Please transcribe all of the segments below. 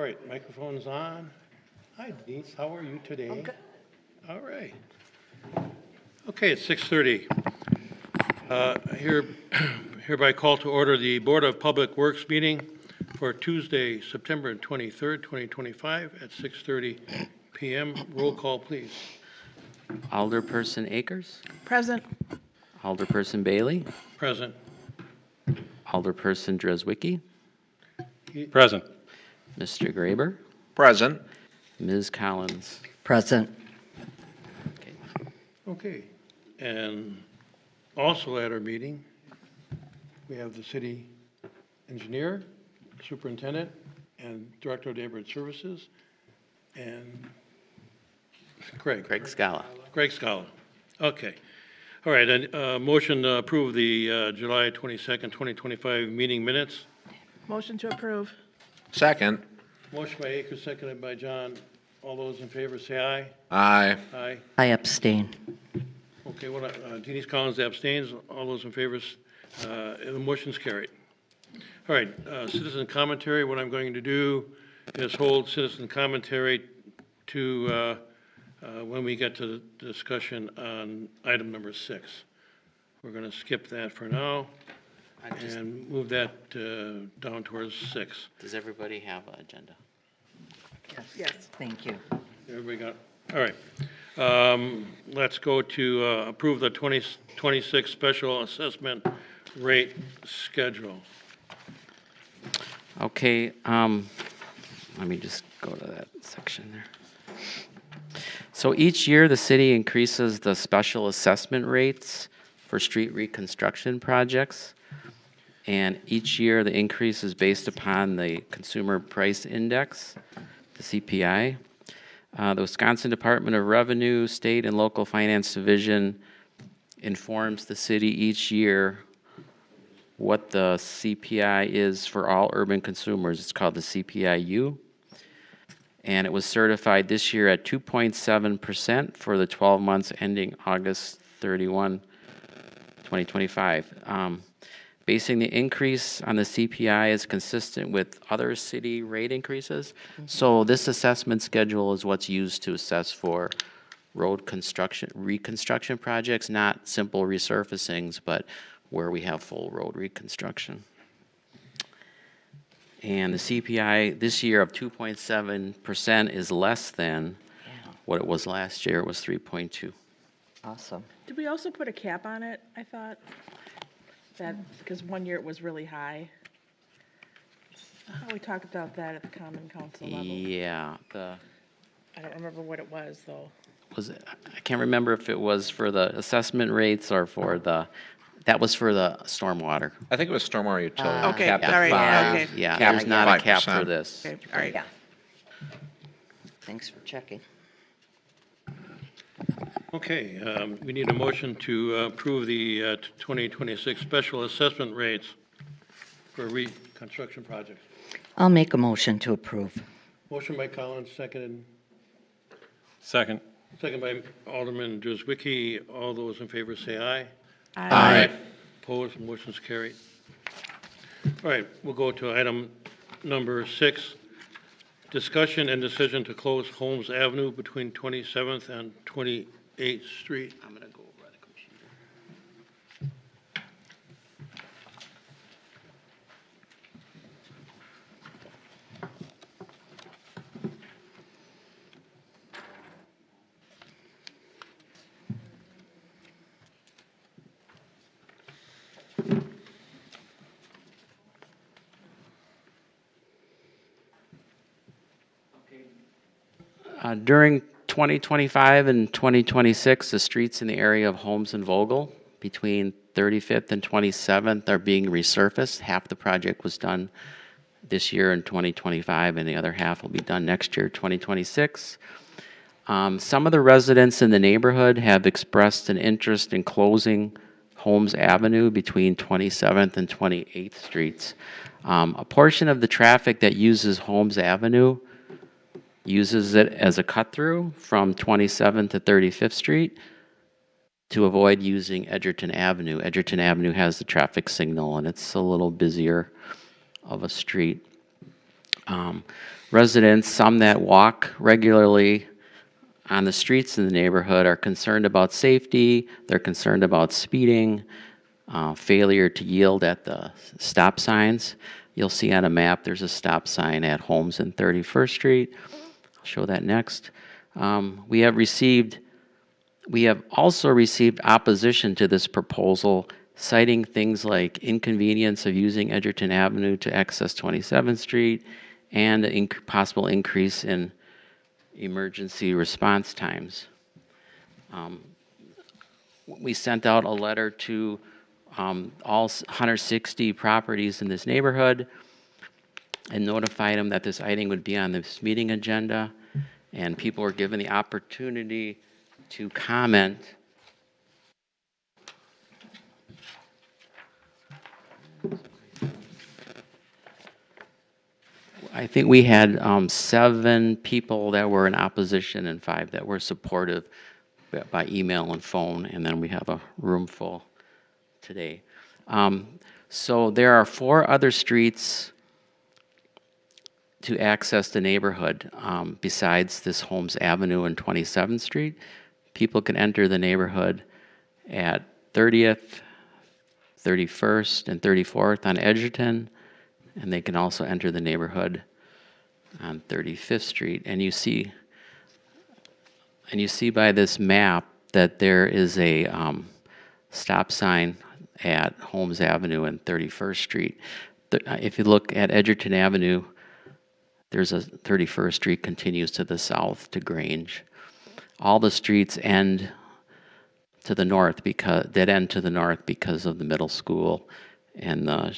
All right, microphone's on. Hi Denise, how are you today? I'm good. All right. Okay, it's 6:30. Hereby call to order the Board of Public Works meeting for Tuesday, September 23rd, 2025 at 6:30 PM. Roll call, please. Alderperson Akers, Present. Alderperson Bailey, Present. Alderperson Dreswicki, Present. Mr. Graber, Present. Ms. Collins. Present. Okay. Okay, and also at our meeting, we have the city engineer, superintendent, and director of neighborhood services, and Craig. Craig Scala. Greg Scala. Okay. All right, and motion to approve the July 22nd, 2025 meeting minutes. Motion to approve. Second. Motion by Akers, seconded by John. All those in favor say aye. Aye. Aye. I abstain. Okay, Denise Collins abstains. All those in favor, the motion's carried. All right, citizen commentary. What I'm going to do is hold citizen commentary to when we get to the discussion on item number 6. We're going to skip that for now and move that down towards 6. Does everybody have an agenda? Yes. Thank you. Everybody got, all right. Let's go to approve the 2026 special assessment rate schedule. Okay, let me just go to that section there. So each year, the city increases the special assessment rates for street reconstruction projects. And each year, the increase is based upon the Consumer Price Index, the CPI. The Wisconsin Department of Revenue, State and Local Finance Division informs the city each year what the CPI is for all urban consumers. It's called the CPI-U. And it was certified this year at 2.7% for the 12 months ending August 31, 2025. Basing the increase on the CPI is consistent with other city rate increases. So this assessment schedule is what's used to assess for road construction, reconstruction projects, not simple resurfacings, but where we have full road reconstruction. And the CPI this year of 2.7% is less than what it was last year. It was 3.2. Awesome. Did we also put a cap on it, I thought? That, because one year it was really high. I thought we talked about that at the common council level. Yeah, I don't remember what it was, though. I can't remember if it was for the assessment rates or for that was for the stormwater. I think it was stormwater utility. Okay, Capped at all right, five. okay. Yeah, Cap there's not a cap 5%. for this. Okay, all right. Yeah. Thanks for checking. Okay, we need a motion to approve the 2026 special assessment rates for reconstruction projects. I'll make a motion to approve. Motion by Collins, seconded. Second. Second by Alderman Dreswicki. All those in favor say aye. Aye. Opposed, motion's carried. All right, we'll go to item number 6. Discussion and decision to close Holmes Avenue between 27th and 28th Street. I'm gonna go over the computer. During 2025 and 2026, the streets in the area of Holmes and Vogel between 35th and 27th are being resurfaced. Half the project was done this year in 2025, and the other half will be done next year, 2026. Some of the residents in the neighborhood have expressed an interest in closing Holmes Avenue between 27th and 28th Streets. A portion of the traffic that uses Holmes Avenue uses it as a cut-through from 27th to 35th Street to avoid using Edgerton Avenue. Edgerton Avenue has the traffic signal, and it's a little busier of a street. Residents, some that walk regularly on the streets in the neighborhood, are concerned about safety, they're concerned about speeding, failure to yield at the stop signs. You'll see on a map, there's a stop sign at Holmes and 31st Street. I'll show that next. We have also received opposition to this proposal, citing things like inconvenience of using Edgerton Avenue to access 27th Street and a possible increase in emergency response times. We sent out a letter to all 160 properties in this neighborhood and notified them that this item would be on this meeting agenda, and people were given the opportunity to comment. I think we had 7 people that were in opposition and 5 that were supportive by email and phone, and then we have a room full today. So there are 4 other streets to access the neighborhood besides this Holmes Avenue and 27th Street. People can enter the neighborhood at 30th, 31st, and 34th on Edgerton, and they can also enter the neighborhood on 35th Street. And you see by this map that there is a stop sign at Holmes Avenue and 31st Street. If you look at Edgerton Avenue, there's a 31st Street continues to the south to Grange. All the streets end to the north dead end to the north because of the middle school and the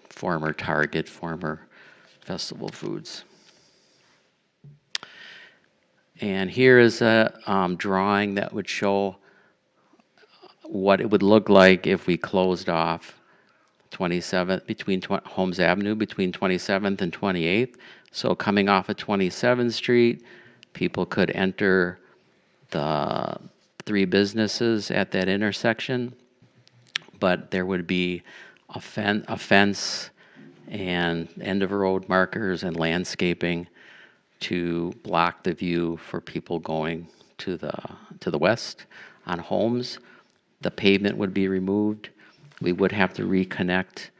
former Target, former Festival Foods. And here is a drawing that would show what it would look like if we closed off 27th Holmes Avenue between 27th and 28th. So coming off of 27th Street, people could enter the 3 businesses at that intersection, but there would be a fence and end of road markers and landscaping to block the view for people going to the west. On Holmes, the pavement would be removed. We would have to reconnect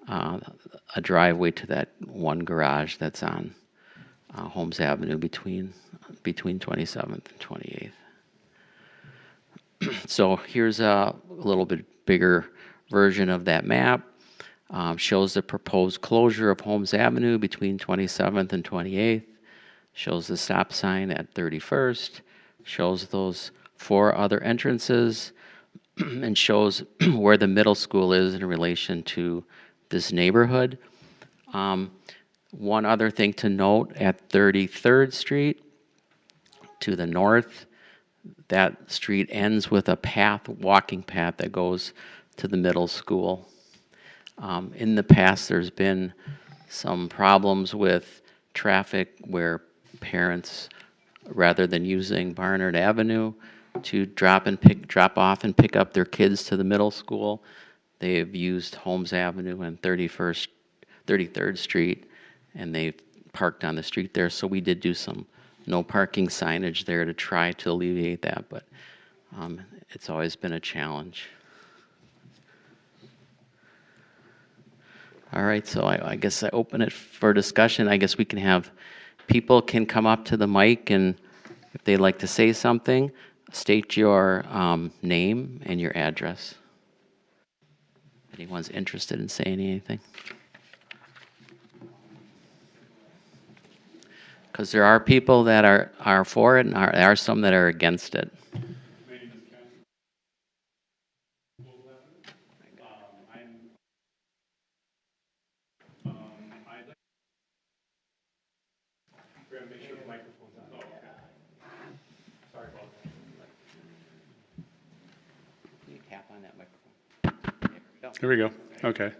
a driveway to that one garage that's on Holmes Avenue between 27th and 28th. So here's a little bit bigger version of that map. Shows the proposed closure of Holmes Avenue between 27th and 28th. Shows the stop sign at 31st. Shows those 4 other entrances and shows where the middle school is in relation to this neighborhood. One other thing to note, at 33rd Street to the north, that street ends with a walking path that goes to the middle school. In the past, there's been some problems with traffic where parents, rather than using Barnard Avenue to drop off and pick up their kids to the middle school, they have used Holmes Avenue and 33rd Street, and they've parked on the street there. So we did do some no parking signage there to try to alleviate that, but it's always been a challenge. All right, so I guess I open it for discussion. I guess people can come up to the mic, and if they'd like to say something, state your name and your address. If anyone's interested in saying anything. Because there are people that are for it, and there are some that are against it. Tap on that microphone. Here we go. Okay.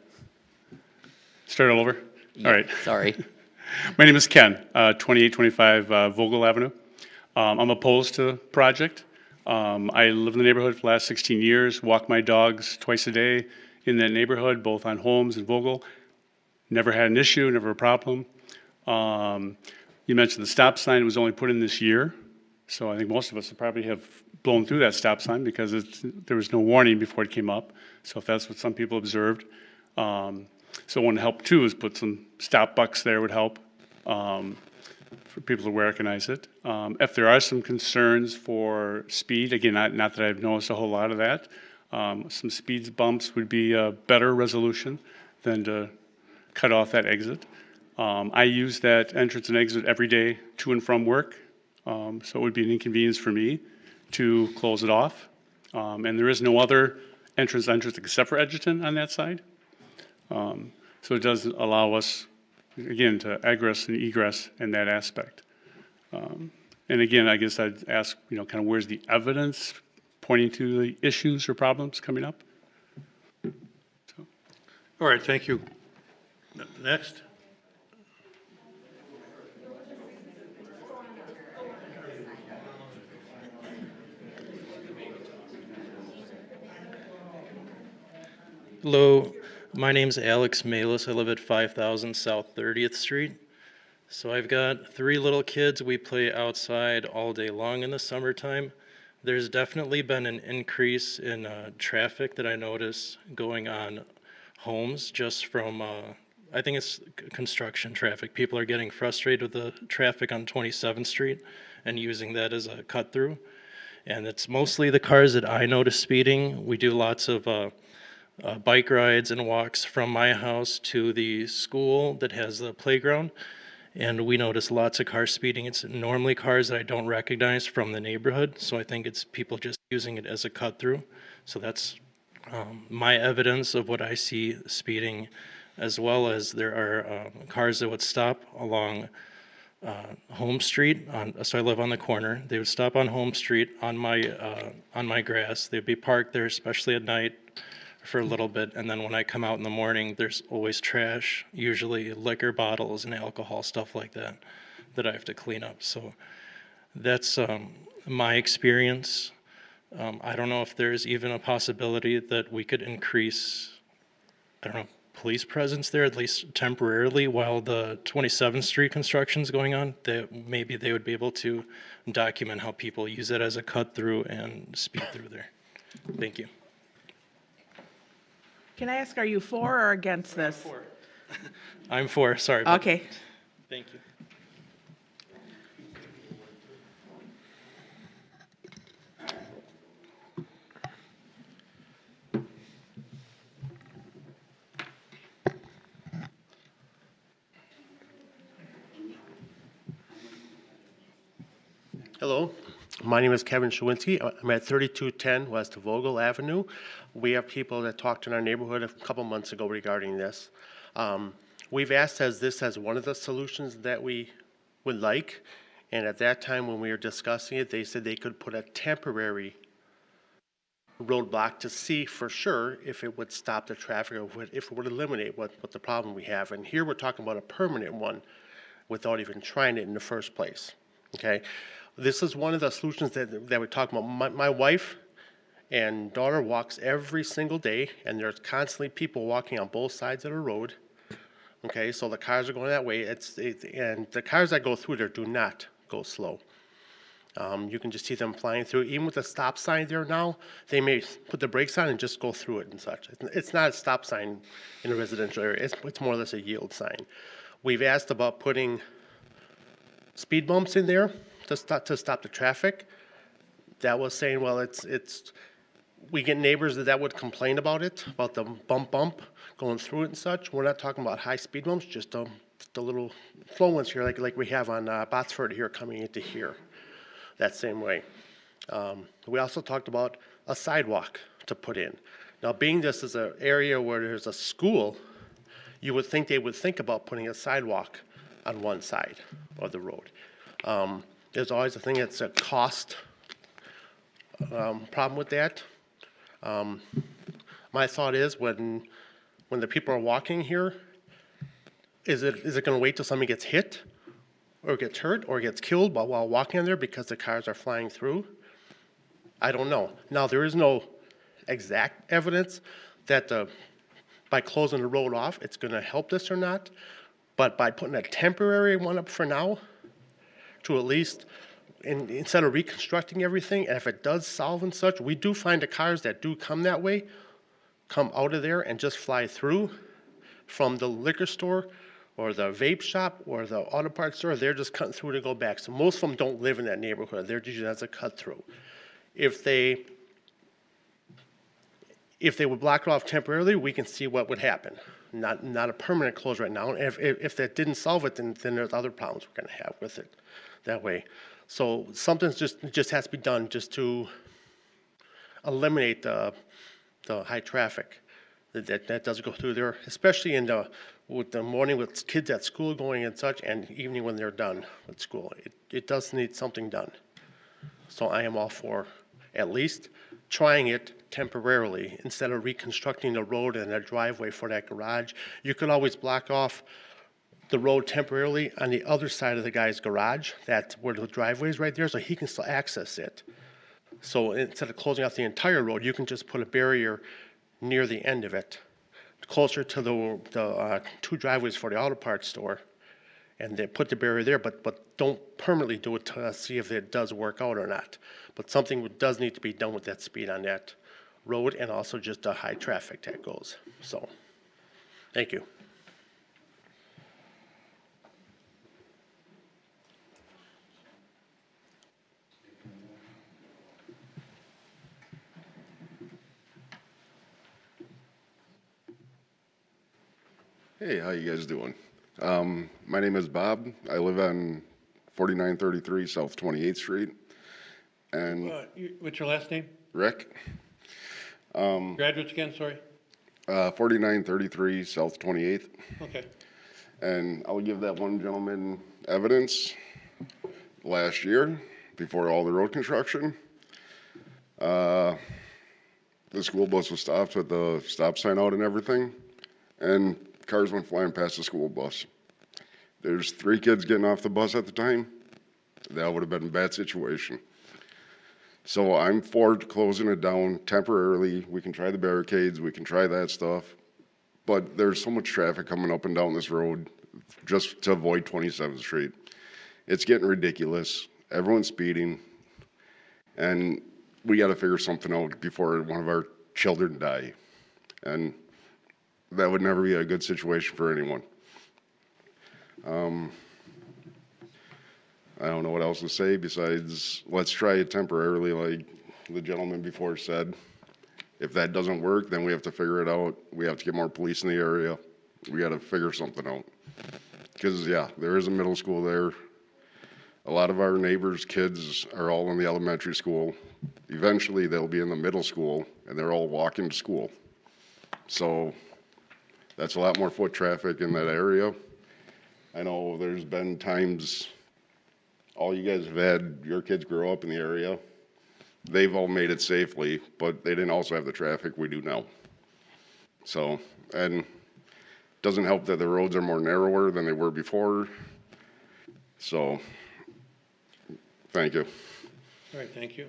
Start all over? All right. Sorry. My name is Ken, 2825 Vogel Avenue. I'm opposed to the project. I live in the neighborhood for the last 16 years, walk my dogs twice a day in that neighborhood, both on Holmes and Vogel. Never had an issue, never a problem. You mentioned the stop sign was only put in this year, so I think most of us probably have blown through that stop sign because there was no warning before it came up. So if that's what some people observed. So one help too is put some stop bucks there would help for people to recognize it. If there are some concerns for speed, again, not that I've noticed a whole lot of that, some speed bumps would be a better resolution than to cut off that exit. I use that entrance and exit every day to and from work, so it would be an inconvenience for me to close it off. And there is no other entrance except for Edgerton on that side. So it does allow us, again, to egress and egress in that aspect. And again, I guess I'd ask, kind of where's the evidence pointing to the issues or problems coming up? All right, thank you. Next. Hello, my name's Alex Malis. I live at 5000 South 30th Street. So I've got 3 little kids. We play outside all day long in the summertime. There's definitely been an increase in traffic that I notice going on homes just from, I think it's construction traffic. People are getting frustrated with the traffic on 27th Street and using that as a cut through. And it's mostly the cars that I notice speeding. We do lots of bike rides and walks from my house to the school that has the playground, and we notice lots of cars speeding. It's normally cars that I don't recognize from the neighborhood, so I think it's people just using it as a cut through. So that's my evidence of what I see speeding, as well as there are cars that would stop along Home Street. So I live on the corner. They would stop on Home Street on my grass. They'd be parked there, especially at night, for a little bit, and then when I come out in the morning, there's always trash, usually liquor bottles and alcohol, stuff like that, that I have to clean up. So that's my experience. I don't know if there's even a possibility that we could increase, I don't know, police presence there, at least temporarily, while the 27th Street construction is going on. That maybe they would be able to document how people use it as a cut through and speed through there. Thank you. Can I ask, are you for or against this? I'm for, sorry. about Okay. that. Thank you. Hello, my name is Kevin Shawinski. I'm at 3210 West Vogel Avenue. We have people that talked in our neighborhood a couple months ago regarding this. We've asked this as one of the solutions that we would like, and at that time when we were discussing it, they said they could put a temporary roadblock to see for sure if it would stop the traffic or if it would eliminate what the problem we have. And here we're talking about a permanent one without even trying it in the first place, okay? This is one of the solutions that we talk about. My wife and daughter walks every single day, and there's constantly people walking on both sides of the road. Okay, so the cars are going that way. And the cars that go through there do not go slow. You can just see them flying through. Even with the stop sign there now, they may put the brakes on and just go through it and such. It's not a stop sign in a residential area. It's more or less a yield sign. We've asked about putting speed bumps in there to stop the traffic. That was saying, well, we get neighbors that would complain about it, about the bump going through it and such. We're not talking about high speed bumps, just the little slow ones here, like we have on Botsford here coming into here, that same way. We also talked about a sidewalk to put in. Now, being this is an area where there's a school, you would think they would think about putting a sidewalk on one side of the road. There's always a thing that's a cost problem with that. My thought is when the people are walking here, is it going to wait till somebody gets hit or gets hurt or gets killed while walking in there because the cars are flying through? I don't know. Now, there is no exact evidence that the by closing the road off, it's gonna help this or not. But by putting a temporary one up for now, to at least, instead of reconstructing everything, and if it does solve and such, we do find the cars that do come that way, come out of there and just fly through from the liquor store or the vape shop or the auto parts store. They're just cutting through to go back. So most of them don't live in that neighborhood. They're usually as a cut through. If they would block it off temporarily, we can see what would happen. Not a permanent close right now. And if that didn't solve it, then there's other problems we're gonna have with it that way. So something's just has to be done just to eliminate the high traffic that does go through there, especially with the morning with kids at school going and such, and evening when they're done with school. It does need something done. So I am all for at least trying it temporarily instead of reconstructing the road and a driveway for that garage. You could always block off the road temporarily on the other side of the guy's garage, that's where the driveway is right there, so he can still access it. So instead of closing off the entire road, you can just put a barrier near the end of it, closer to the two driveways for the auto parts store, and then put the barrier there, but don't permanently do it to see if it does work out or not. But something does need to be done with that speed on that road and also just the high traffic that goes. So, thank you. Hey, how you guys doing? My name is Bob. I live on 4933 South 28th Street. And What's your last name? Rick, Graduates again, sorry? 4933 South 28th. Okay. And I'll give that one gentleman evidence. Last year, before all the road construction, the school bus was stopped with the stop sign out and everything, and cars went flying past the school bus. There's 3 kids getting off the bus at the time. That would have been a bad situation. So I'm for closing it down temporarily. We can try the barricades, we can try that stuff. But there's so much traffic coming up and down this road just to avoid 27th Street. It's getting ridiculous. Everyone's speeding. And we got to figure something out before one of our children die. And that would never be a good situation for anyone. I don't know what else to say besides let's try it temporarily like the gentleman before said. If that doesn't work, then we have to figure it out. We have to get more police in the area. We got to figure something out. Because, yeah, there is a middle school there. A lot of our neighbors' kids are all in the elementary school. Eventually, they'll be in the middle school, and they're all walking to school. So that's a lot more foot traffic in that area. I know there's been times all you guys have had your kids grow up in the area. They've all made it safely, but they didn't also have the traffic we do now. So, and it doesn't help that the roads are more narrower than they were before. So, thank you. All right, thank you.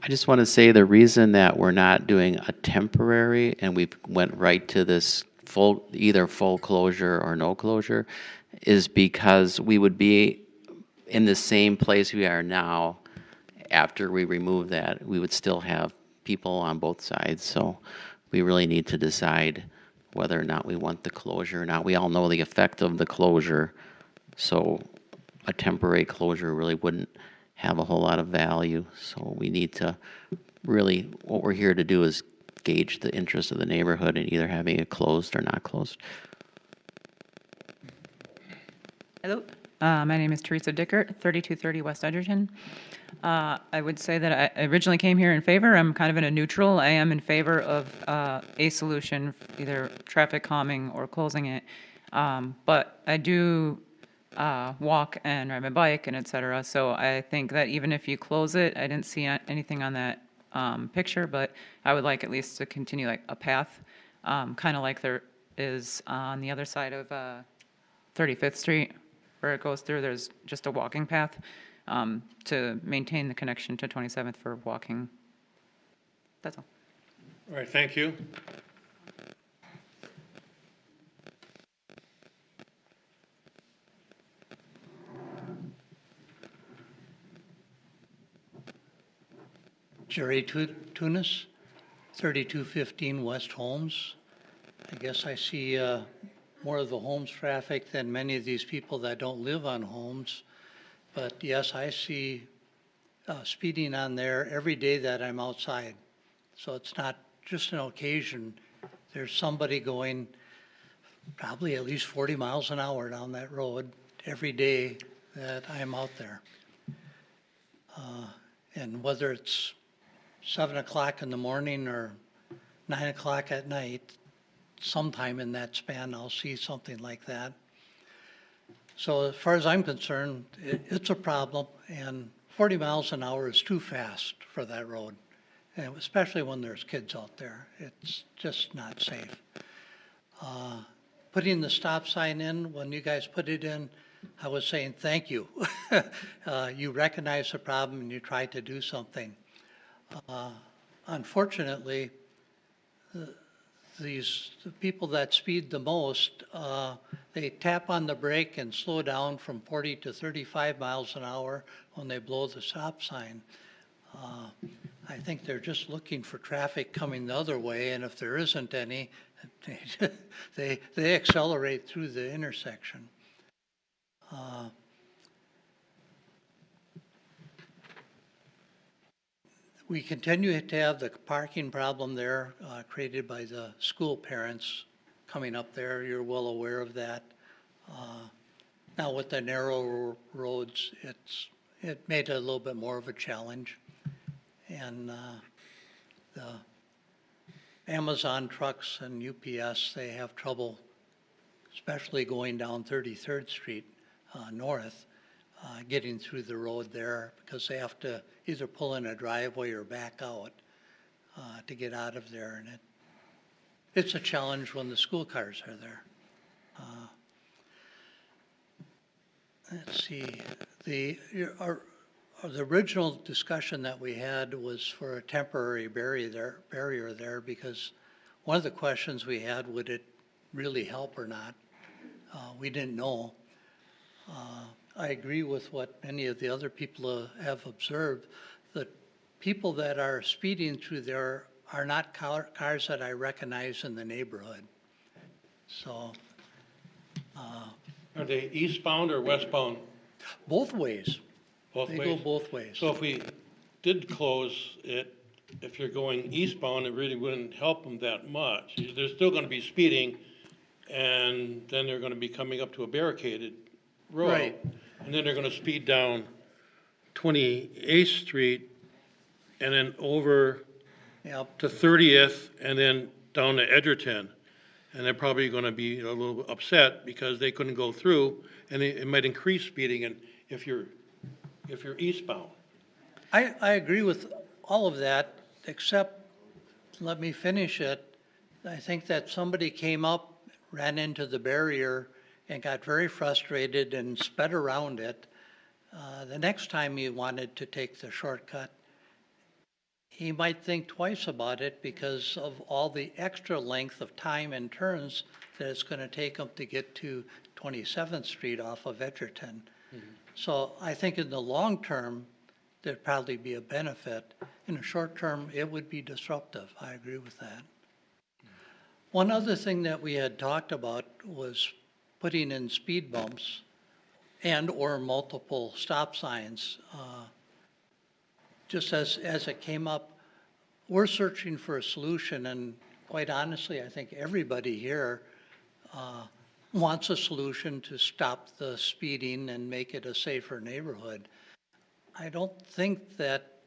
I just want to say the reason that we're not doing a temporary and we went right to this either full closure or no closure is because we would be in the same place we are now. After we remove that, we would still have people on both sides. So we really need to decide whether or not we want the closure or not. We all know the effect of the closure. So a temporary closure really wouldn't have a whole lot of value. So we need to really, what we're here to do is gauge the interest of the neighborhood in either having it closed or not closed. Hello, my name is Teresa Dickert, 3230 West Edgerton. I would say that I originally came here in favor. I'm kind of in a neutral. I am in favor of a solution, either traffic calming or closing it. But I do walk and ride my bike and et cetera. So I think that even if you close it, I didn't see anything on that picture, but I would like at least to continue like a path, kind of like there is on the other side of 35th Street where it goes through. There's just a walking path to maintain the connection to 27th for walking. That's all. All right, thank you. Jerry Tunis, 3215 West Holmes. I guess I see more of the Holmes traffic than many of these people that don't live on Holmes. But yes, I see speeding on there every day that I'm outside. So it's not just an occasion. There's somebody going probably at least 40 miles an hour down that road every day that I'm out there. And whether it's 7 o'clock in the morning or 9 o'clock at night, sometime in that span, I'll see something like that. So as far as I'm concerned, it's a problem, and 40 miles an hour is too fast for that road, and especially when there's kids out there. It's just not safe. Putting the stop sign in, when you guys put it in, I was saying thank you. You recognize the problem and you tried to do something. Unfortunately, the people that speed the most, they tap on the brake and slow down from 40 to 35 miles an hour when they blow the stop sign. I think they're just looking for traffic coming the other way, and if there isn't any, they accelerate through the intersection. We continue to have the parking problem there created by the school parents coming up there. You're well aware of that. Now with the narrow roads, it made it a little bit more of a challenge. And the Amazon trucks and UPS, they have trouble, especially going down 33rd Street north, getting through the road there because they have to either pull in a driveway or back out to get out of there. And it's a challenge when the school cars are there. Let's see, the original discussion that we had was for a temporary barrier there because one of the questions we had, would it really help or not? We didn't know. I agree with what many of the other people have observed, that people that are speeding through there are not cars that I recognize in the neighborhood. So. Are they eastbound or westbound? Both ways. Both They ways? go both ways. So if we did close it, if you're going eastbound, it really wouldn't help them that much. They're still gonna be speeding, and then they're gonna be coming up to a barricaded road. Right. And then they're gonna speed down 28th Street, and then over Yep. to 30th, and then down to Edgerton. And they're probably gonna be a little upset because they couldn't go through, and it might increase speeding and if you're eastbound. I agree with all of that, except, let me finish it. I think that somebody came up, ran into the barrier, and got very frustrated and sped around it. The next time he wanted to take the shortcut, he might think twice about it because of all the extra length of time and turns that it's going to take him to get to 27th Street off of Edgerton. So I think in the long term, there'd probably be a benefit. In the short term, it would be disruptive. I agree with that. One other thing that we had talked about was putting in speed bumps and or multiple stop signs. Just as it came up, we're searching for a solution, and quite honestly, I think everybody here wants a solution to stop the speeding and make it a safer neighborhood. I don't think that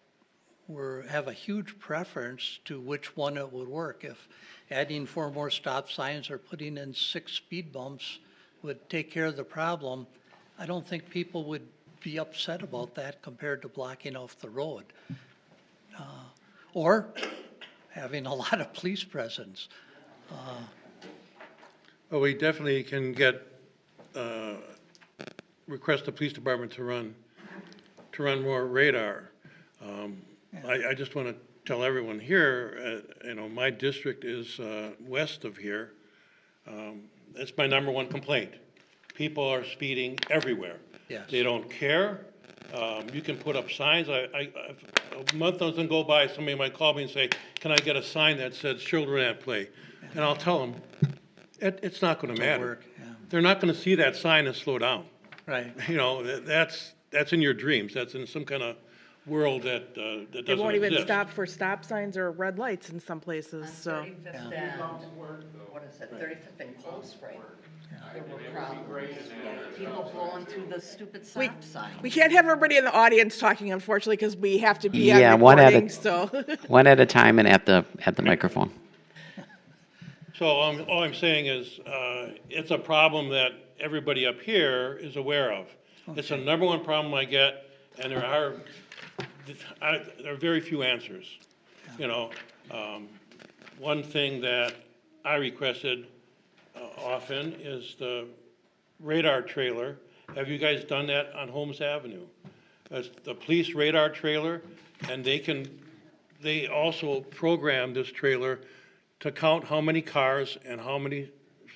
we have a huge preference to which one it would work. If adding 4 more stop signs or putting in 6 speed bumps would take care of the problem, I don't think people would be upset about that compared to blocking off the road. Or having a lot of police presence. Well, we definitely can get, request the police department to run more radar. I just want to tell everyone here, my district is west of here. That's my #1 complaint. People are speeding everywhere. Yes. They don't care. You can put up signs. A month doesn't go by, somebody might call me and say, can I get a sign that says children at play? And I'll tell them, it's not gonna matter. work, yeah. They're not gonna see that sign and slow down. Right. You know, that's in your dreams. That's in some kind of world that They doesn't won't even exist. stop for stop signs or red lights in some places, so. 35th and, what is it, 35th and Cold Spring? There were problems. People blowing through the stupid stop sign. We can't have everybody in the audience talking, unfortunately, because we have to be Yeah, on one at recording, a- so. One at a time and at the microphone. So all I'm saying is, it's a problem that everybody up here is aware of. It's the number one problem I get, and there are very few answers. You know, one thing that I requested often is the radar trailer. Have you guys done that on Holmes Avenue? It's the police radar trailer, and they also program this trailer to count how many cars and how many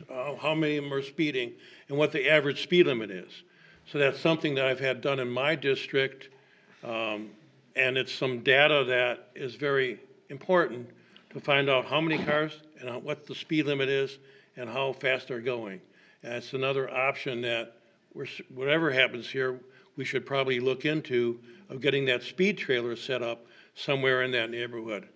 of them are speeding and what the average speed limit is. So that's something that I've had done in my district, and it's some data that is very important to find out how many cars and what the speed limit is and how fast they're going. And it's another option that whatever happens here, we should probably look into, of getting that speed trailer set up somewhere in that neighborhood.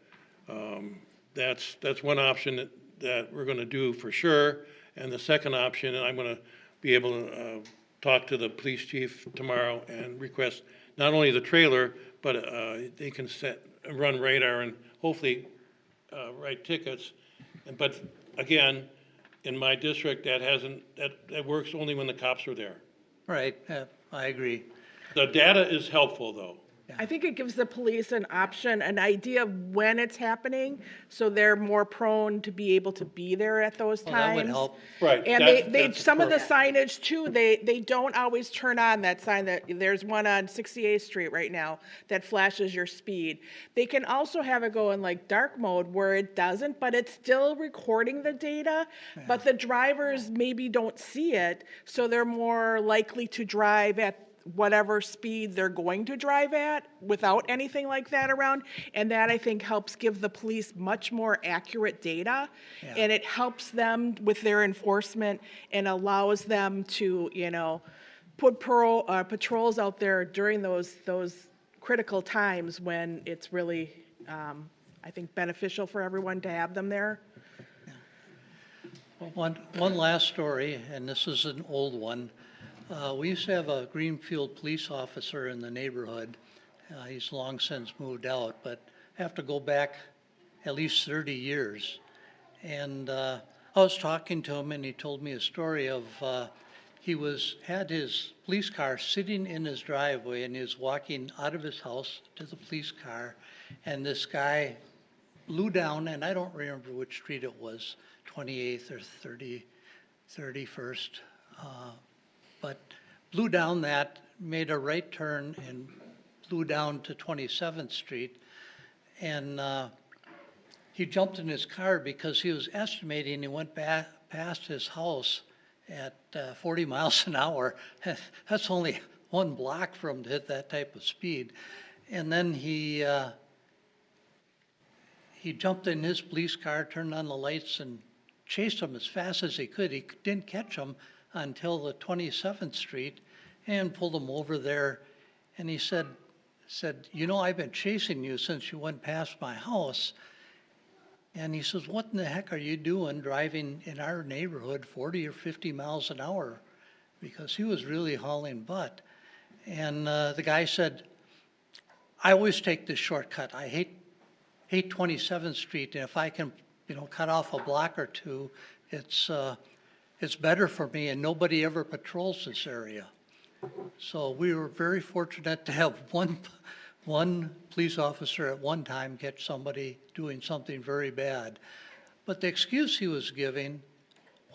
That's one option that we're gonna do for sure. And the second option, and I'm gonna be able to talk to the police chief tomorrow and request not only the trailer, but they can run radar and hopefully write tickets. But again, in my district, that works only when the cops are there. Right, I agree. The data is helpful, though. I think it gives the police an option, an idea of when it's happening, so they're more prone to be able to be there at those Well, times. that would help. Right. And that's some of the correct. signage too, they don't always turn on that sign. That there's one on 68th Street right now that flashes your speed. They can also have it go in like dark mode where it doesn't, but it's still recording the data. But the drivers maybe don't see it, so they're more likely to drive at whatever speed they're going to drive at without anything like that around. And that, I think, helps give the police much more accurate data. And it helps them with their enforcement and allows them to, you know, put patrols out there during those critical times when it's really, I think, beneficial for everyone to have them there. One last story, and this is an old one. We used to have a Greenfield police officer in the neighborhood. He's long since moved out, but I have to go back at least 30 years. And I was talking to him, and he told me a story of he had his police car sitting in his driveway, and he was walking out of his house to the police car, and this guy blew down, and I don't remember which street it was, 28th or 31st, but blew down that, made a right turn, and blew down to 27th Street. And he jumped in his car because he was estimating he went back past his house at 40 miles an hour. That's only one block for him to hit that type of speed. And then he jumped in his police car, turned on the lights, and chased him as fast as he could. He didn't catch him until the 27th Street and pulled him over there. And he said, you know, I've been chasing you since you went past my house. And he says, what in the heck are you doing driving in our neighborhood 40 or 50 miles an hour? Because he was really hauling butt. And the guy said, I always take this shortcut. I hate 27th Street, and if I can, you know, cut off a block or two, it's better for me, and nobody ever patrols this area. So we were very fortunate to have one police officer at one time catch somebody doing something very bad. But the excuse he was giving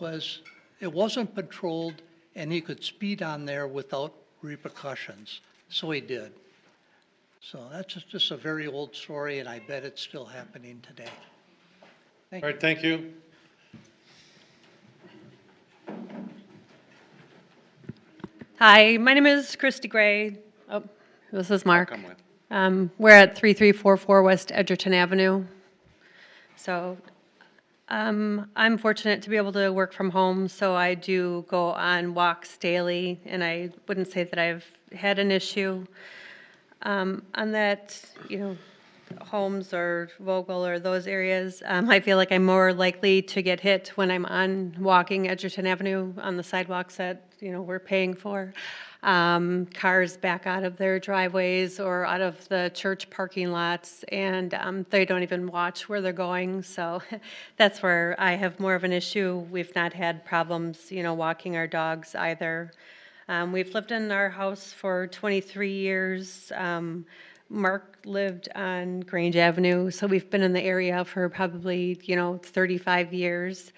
was it wasn't patrolled and he could speed on there without repercussions. So he did. So that's just a very old story, and I bet it's still happening today. All right, thank you. Hi, my name is Christy Gray. Oh, This is Mark. come with. We're at 3344 West Edgerton Avenue. So I'm fortunate to be able to work from home, so I do go on walks daily, and I wouldn't say that I've had an issue on that, Holmes or Vogel or those areas. I feel like I'm more likely to get hit when I'm on walking Edgerton Avenue on the sidewalks that, we're paying for. Cars back out of their driveways or out of the church parking lots, and they don't even watch where they're going. So that's where I have more of an issue. We've not had problems, walking our dogs either. We've lived in our house for 23 years. Mark lived on Grange Avenue, so we've been in the area for probably, 35 years.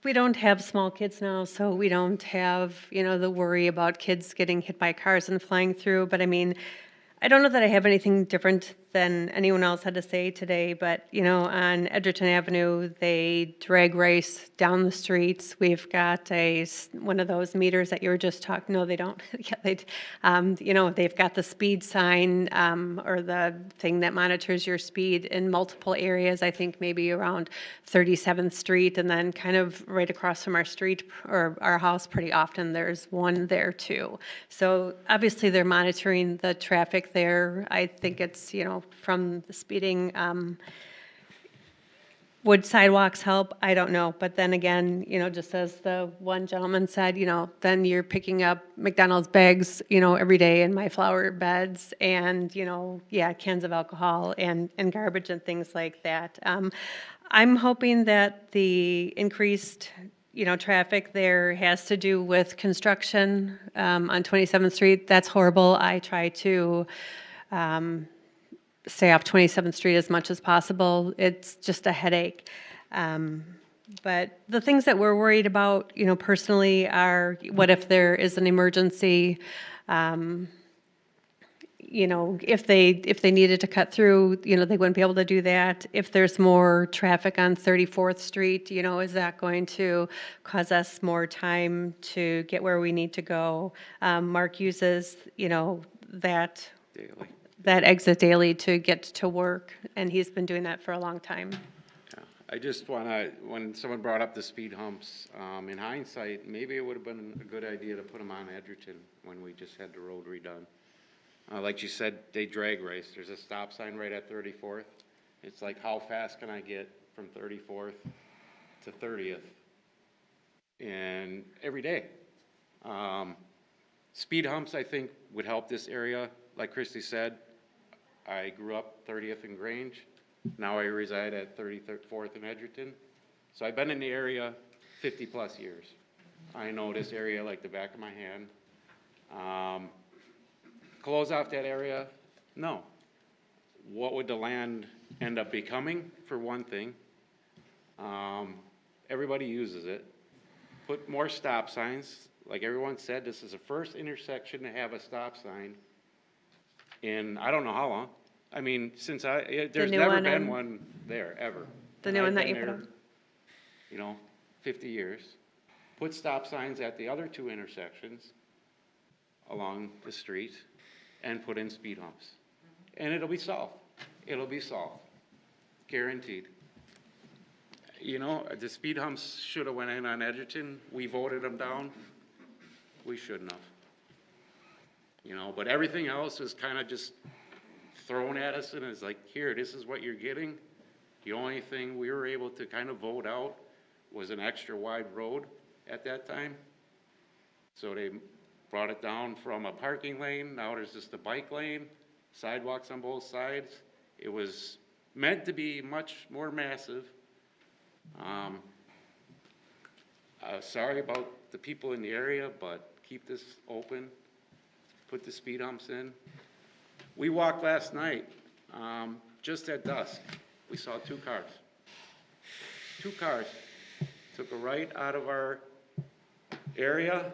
We don't have small kids now, so we don't have, the worry about kids getting hit by cars and flying through. But I mean, I don't know that I have anything different than anyone else had to say today, but, on Edgerton Avenue, they drag race down the streets. We've got one of those meters that you were just talking, no, they don't. Yeah, they've got the speed sign, or the thing that monitors your speed in multiple areas, I think maybe around 37th Street, and then kind of right across from our street, or our house pretty often, there's one there too. So obviously they're monitoring the traffic there. I think it's, from the speeding. Would sidewalks help? I don't know. But then again, just as the one gentleman said, then you're picking up McDonald's bags, every day in my flower beds, and, cans of alcohol and garbage and things like that. I'm hoping that the increased, traffic there has to do with construction on 27th Street. That's horrible. I try to stay off 27th Street as much as possible. It's just a headache. But the things that we're worried about, personally, are what if there is an emergency? If they needed to cut through, they wouldn't be able to do that. If there's more traffic on 34th Street, is that going to cause us more time to get where we need to go? Mark uses, that Daily. that exit daily to get to work, and he's been doing that for a long time. I just want to, when someone brought up the speed humps, in hindsight, maybe it would have been a good idea to put them on Edgerton when we just had the road redone. Like you said, they drag race. There's a stop sign right at 34th. It's like, how fast can I get from 34th to 30th? And every day. Speed humps, I think, would help this area. Like Christy said, I grew up 30th and Grange. Now I reside at 34th and Edgerton. So I've been in the area 50 plus years. I know this area like the back of my hand. Close off that area? No. What would the land end up becoming, for one thing? Everybody uses it. Put more stop signs. Like everyone said, this is the first intersection to have a stop sign in I don't know how long. I mean, since there's never been one there, ever. The new one that you put up. 50 years. Put stop signs at the other two intersections along the street and put in speed humps. And it'll be solved. It'll be solved. Guaranteed. The speed humps should have went in on Edgerton. We voted them down. We shouldn't have. But everything else is kind of just thrown at us and it's like, here, this is what you're getting. The only thing we were able to kind of vote out was an extra wide road at that time. So they brought it down from a parking lane. Now there's just a bike lane, sidewalks on both sides. It was meant to be much more massive. Sorry about the people in the area, but keep this open. Put the speed humps in. We walked last night, just at dusk. We saw two cars. Two cars took a right out of our area,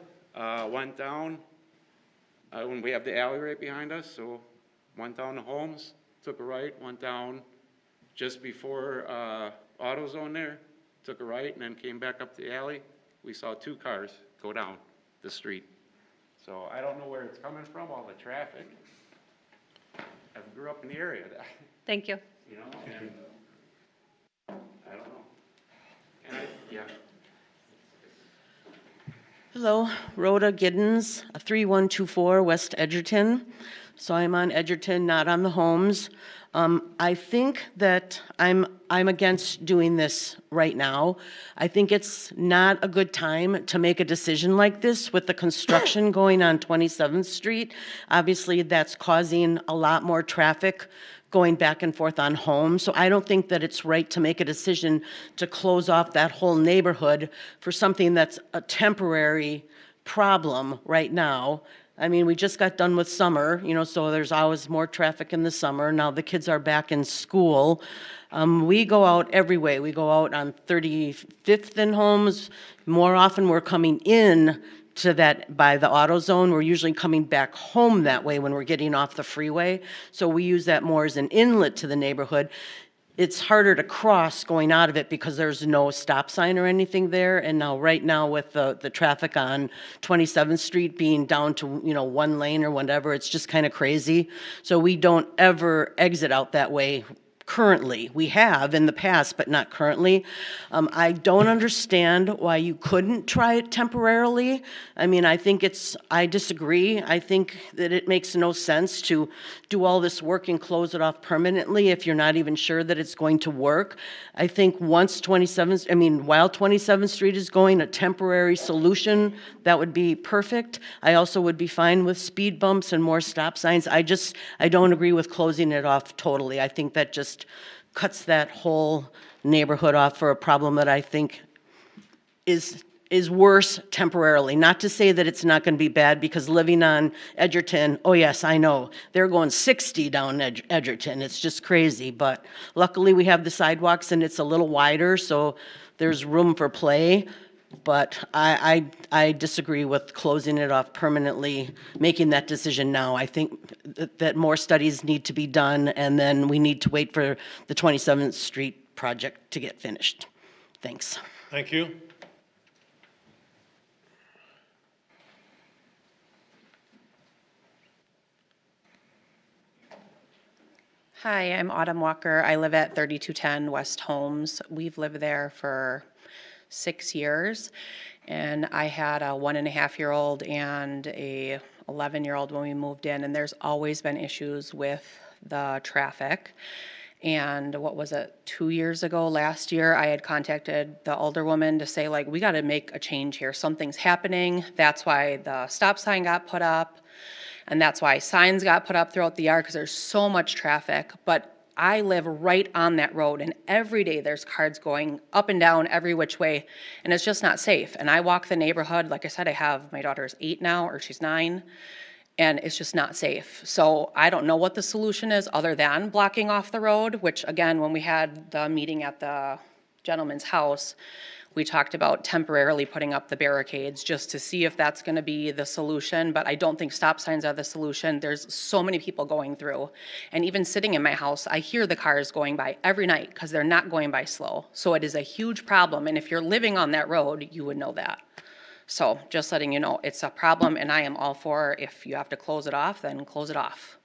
went down, when we have the alley right behind us, so went down to Holmes, took a right, went down just before AutoZone there, took a right, and then came back up the alley. We saw two cars go down the street. So I don't know where it's coming from, all the traffic. I grew up in the area, Thank you. you know, and I don't know. And yeah. Hello, Rhoda Giddens, 3124 West Edgerton. So I'm on Edgerton, not on the homes. I think that I'm against doing this right now. I think it's not a good time to make a decision like this with the construction going on 27th Street. Obviously, that's causing a lot more traffic going back and forth on homes. So I don't think that it's right to make a decision to close off that whole neighborhood for something that's a temporary problem right now. I mean, we just got done with summer, you know, so there's always more traffic in the summer. Now the kids are back in school. We go out every way. We go out on 35th and Holmes. More often we're coming in to that by the AutoZone. We're usually coming back home that way when we're getting off the freeway. So we use that more as an inlet to the neighborhood. It's harder to cross going out of it because there's no stop sign or anything there. And now, right now, with the traffic on 27th Street being down to, you know, one lane or whatever, it's just kind of crazy. So we don't ever exit out that way currently. We have in the past, but not currently. I don't understand why you couldn't try it temporarily. I mean, I disagree. I think that it makes no sense to do all this work and close it off permanently if you're not even sure that it's going to work. I think while 27th Street is going, a temporary solution, that would be perfect. I also would be fine with speed bumps and more stop signs. I don't agree with closing it off totally. I think that just cuts that whole neighborhood off for a problem that I think is worse temporarily. Not to say that it's not going to be bad, because living on Edgerton, oh yes, I know, they're going 60 down Edgerton. It's just crazy, but luckily we have the sidewalks and it's a little wider, so there's room for play. But I disagree with closing it off permanently, making that decision now. I think that more studies need to be done, and then we need to wait for the 27th Street project to get finished. Thanks. Thank you. Hi, I'm Autumn Walker. I live at 3210 West Holmes. We've lived there for 6 years, and I had a 1.5-year-old and a 11-year-old when we moved in, and there's always been issues with the traffic. And what was it, 2 years ago, last year, I had contacted the alderwoman to say, like, we got to make a change here. Something's happening. That's why the stop sign got put up, and that's why signs got put up throughout the yard, because there's so much traffic. But I live right on that road, and every day there's cars going up and down every which way, and it's just not safe. And I walk the neighborhood. Like I said, my daughter's 8 now, or she's 9, and it's just not safe. So I don't know what the solution is other than blocking off the road, which, again, when we had the meeting at the gentleman's house, we talked about temporarily putting up the barricades just to see if that's going to be the solution, but I don't think stop signs are the solution. There's so many people going through, and even sitting in my house, I hear the cars going by every night because they're not going by slow. So it is a huge problem, and if you're living on that road, you would know that. So just letting you know, it's a problem, and I am all for, if you have to close it off, then close it off.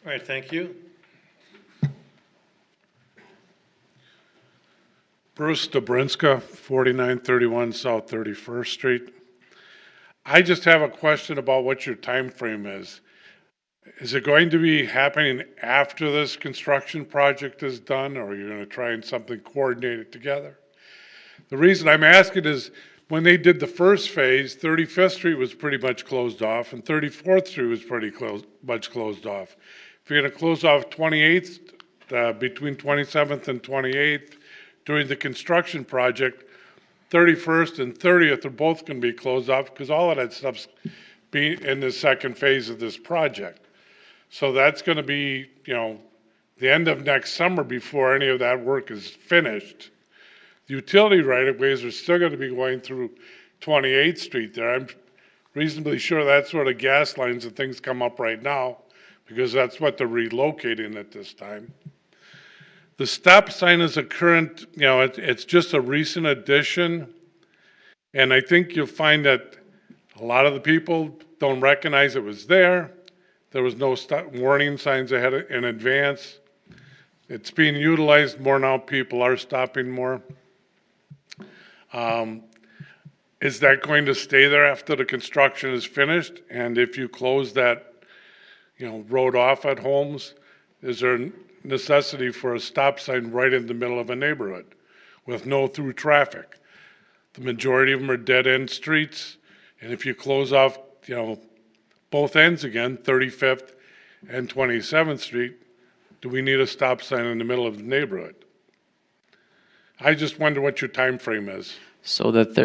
All right, thank you. Bruce Dobrinska, 4931 South 31st Street. I just have a question about what your time frame is. Is it going to be happening after this construction project is done, or are you going to try and something coordinated together? The reason I'm asking is, when they did the first phase, 35th Street was pretty much closed off, and 34th Street was pretty much closed off. If you're going to close off 28th, between 27th and 28th, during the construction project, 31st and 30th are both going to be closed off, because all of that stuff's be in the second phase of this project. So that's going to be, you know, the end of next summer before any of that work is finished. The utility right-of-ways are still going to be going through 28th Street there. I'm reasonably sure that's where the gas lines and things come up right now, because that's what they're relocating at this time. The stop sign is a current, you know, it's just a recent addition. And I think you'll find that A lot of the people don't recognize it was there. There was no warning signs ahead in advance. It's being utilized more now. People are stopping more. Is that going to stay there after the construction is finished? And if you close that, road off at Holmes, is there a necessity for a stop sign right in the middle of a neighborhood with no through traffic? The majority of them are dead-end streets, and if you close off, both ends again, 35th and 27th Street, do we need a stop sign in the middle of the neighborhood? I just wonder what your time frame is. So that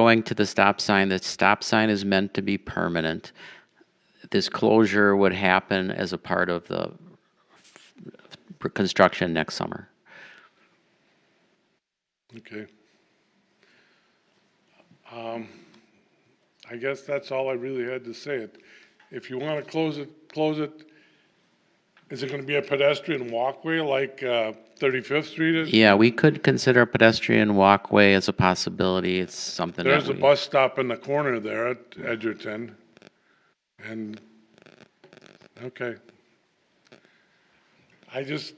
going to the stop sign is meant to be permanent. This closure would happen as a part of the construction next summer. Okay. I guess that's all I really had to say. If you want to close it. Is it going to be a pedestrian walkway like 35th Street is? Yeah, we could consider a pedestrian walkway as a possibility. It's something There's that a bus stop in the corner there at Edgerton. And, okay. I just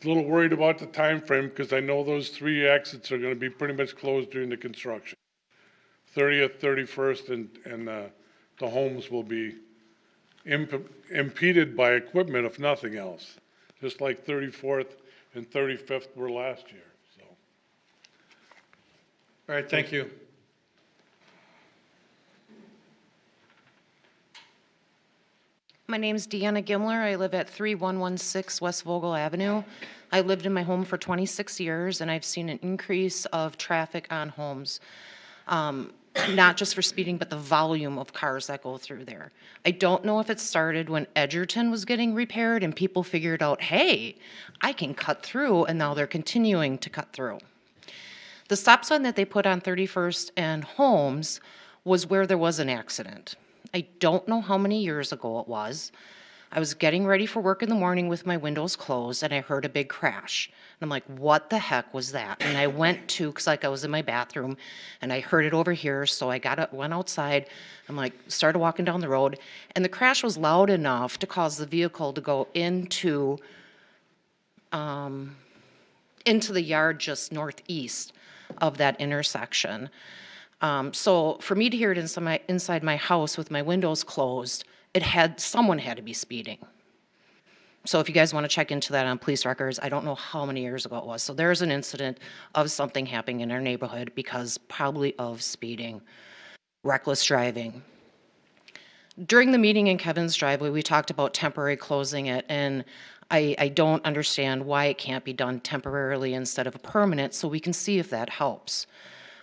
a little worried about the time frame because I know those 3 exits are going to be pretty much closed during the construction. 30th, 31st, and the homes will be impeded by equipment, if nothing else, just like 34th and 35th were last year. So, All right, thank you. My name's Deanna Gimler. I live at 3116 West Vogel Avenue. I lived in my home for 26 years, and I've seen an increase of traffic on Holmes. Not just for speeding, but the volume of cars that go through there. I don't know if it started when Edgerton was getting repaired and people figured out, hey, I can cut through, and now they're continuing to cut through. The stop sign that they put on 31st and Holmes was where there was an accident. I don't know how many years ago it was. I was getting ready for work in the morning with my windows closed, and I heard a big crash. And I'm like, what the heck was that? And I went to, because I was in my bathroom, and I heard it over here, so I went outside. I'm like, started walking down the road, and the crash was loud enough to cause the vehicle to go into the yard just northeast of that intersection. So for me to hear it inside my house with my windows closed, someone had to be speeding. So if you guys want to check into that on police records, I don't know how many years ago it was. So there's an incident of something happening in our neighborhood because probably of speeding, reckless driving. During the meeting in Kevin's driveway, we talked about temporary closing it, and I don't understand why it can't be done temporarily instead of a permanent, so we can see if that helps.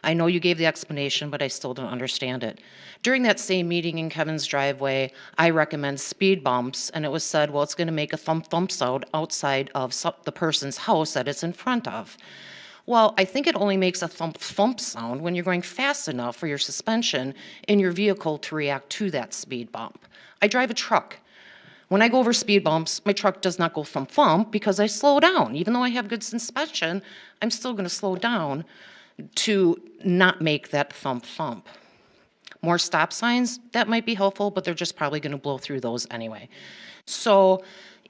I know you gave the explanation, but I still don't understand it. During that same meeting in Kevin's driveway, I recommend speed bumps, and it was said, well, it's going to make a thump-thump sound outside of the person's house that it's in front of. Well, I think it only makes a thump-thump sound when you're going fast enough for your suspension in your vehicle to react to that speed bump. I drive a truck. When I go over speed bumps, my truck does not go thump-thump because I slow down. Even though I have good suspension, I'm still going to slow down to not make that thump-thump. More stop signs, that might be helpful, but they're just probably going to blow through those anyway. So,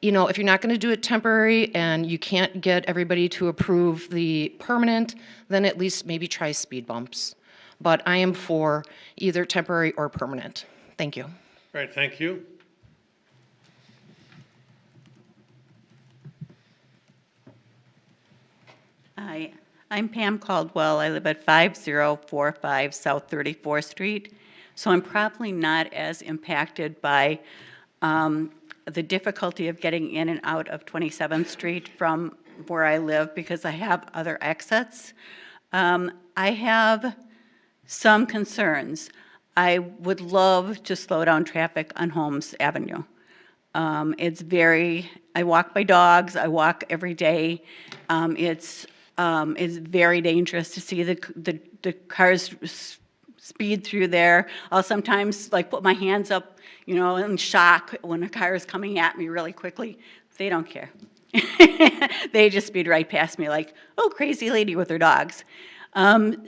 if you're not going to do it temporary and you can't get everybody to approve the permanent, then at least maybe try speed bumps. But I am for either temporary or permanent. Thank you. All right, thank you. Hi, I'm Pam Caldwell. I live at 5045 South 34th Street. So I'm probably not as impacted by the difficulty of getting in and out of 27th Street from where I live because I have other exits. I have some concerns. I would love to slow down traffic on Holmes Avenue. I walk my dogs, I walk every day. It's very dangerous to see the cars speed through there. I'll sometimes put my hands up, in shock when a car is coming at me really quickly. They don't care. They just speed right past me like, oh, crazy lady with her dogs.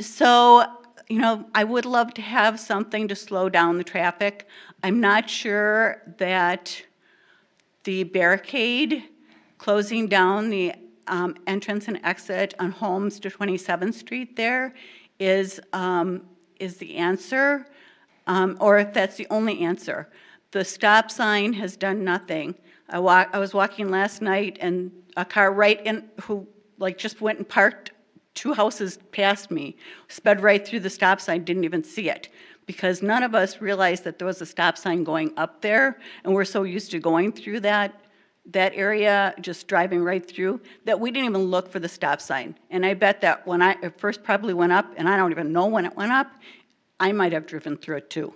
So I would love to have something to slow down the traffic. I'm not sure that the barricade closing down the entrance and exit on Holmes to 27th Street there is the answer, or if that's the only answer. The stop sign has done nothing. I was walking last night, and a car who just went and parked 2 houses past me, sped right through the stop sign, didn't even see it, because none of us realized that there was a stop sign going up there, and we're so used to going through that area, just driving right through, that we didn't even look for the stop sign. And I bet that when it first probably went up, and I don't even know when it went up, I might have driven through it too.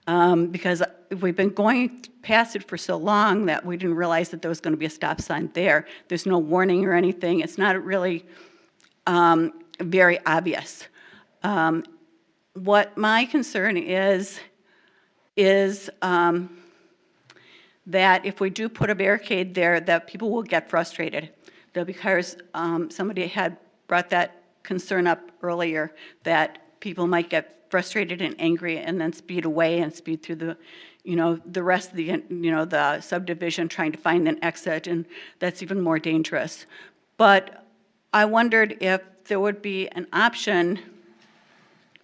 Because we've been going past it for so long that we didn't realize that there was going to be a stop sign there. There's no warning or anything. It's not really very obvious. What my concern is that if we do put a barricade there, that people will get frustrated. Because somebody had brought that concern up earlier, that people might get frustrated and angry and then speed away and speed through the rest of the subdivision trying to find an exit, and that's even more dangerous. But I wondered if there would be an option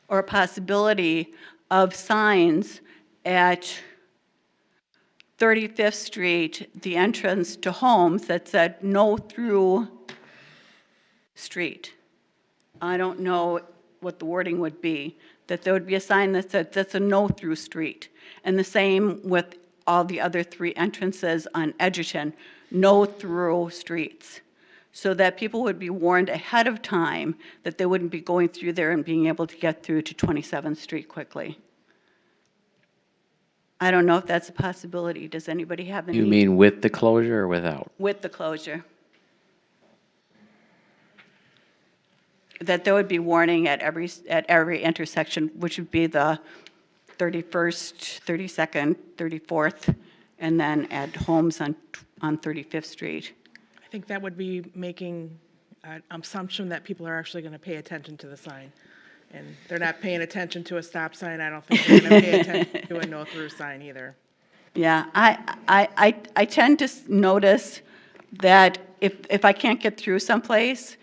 or a possibility of signs at 35th Street, the entrance to Holmes, that said no through street. I don't know what the wording would be, that there would be a sign that said that's a no through street. And the same with all the other 3 entrances on Edgerton, no through streets. So that people would be warned ahead of time that they wouldn't be going through there and being able to get through to 27th Street quickly. I don't know if that's a possibility. Does anybody have any? You mean with the closure or without? With the closure. That there would be warning at every intersection, which would be the 31st, 32nd, 34th, and then at Holmes on 35th Street. I think that would be making an assumption that people are actually going to pay attention to the sign. And they're not paying attention to a stop sign. I don't think they're going to pay attention to a no-through sign either. Yeah, I tend to notice that if I can't get through someplace,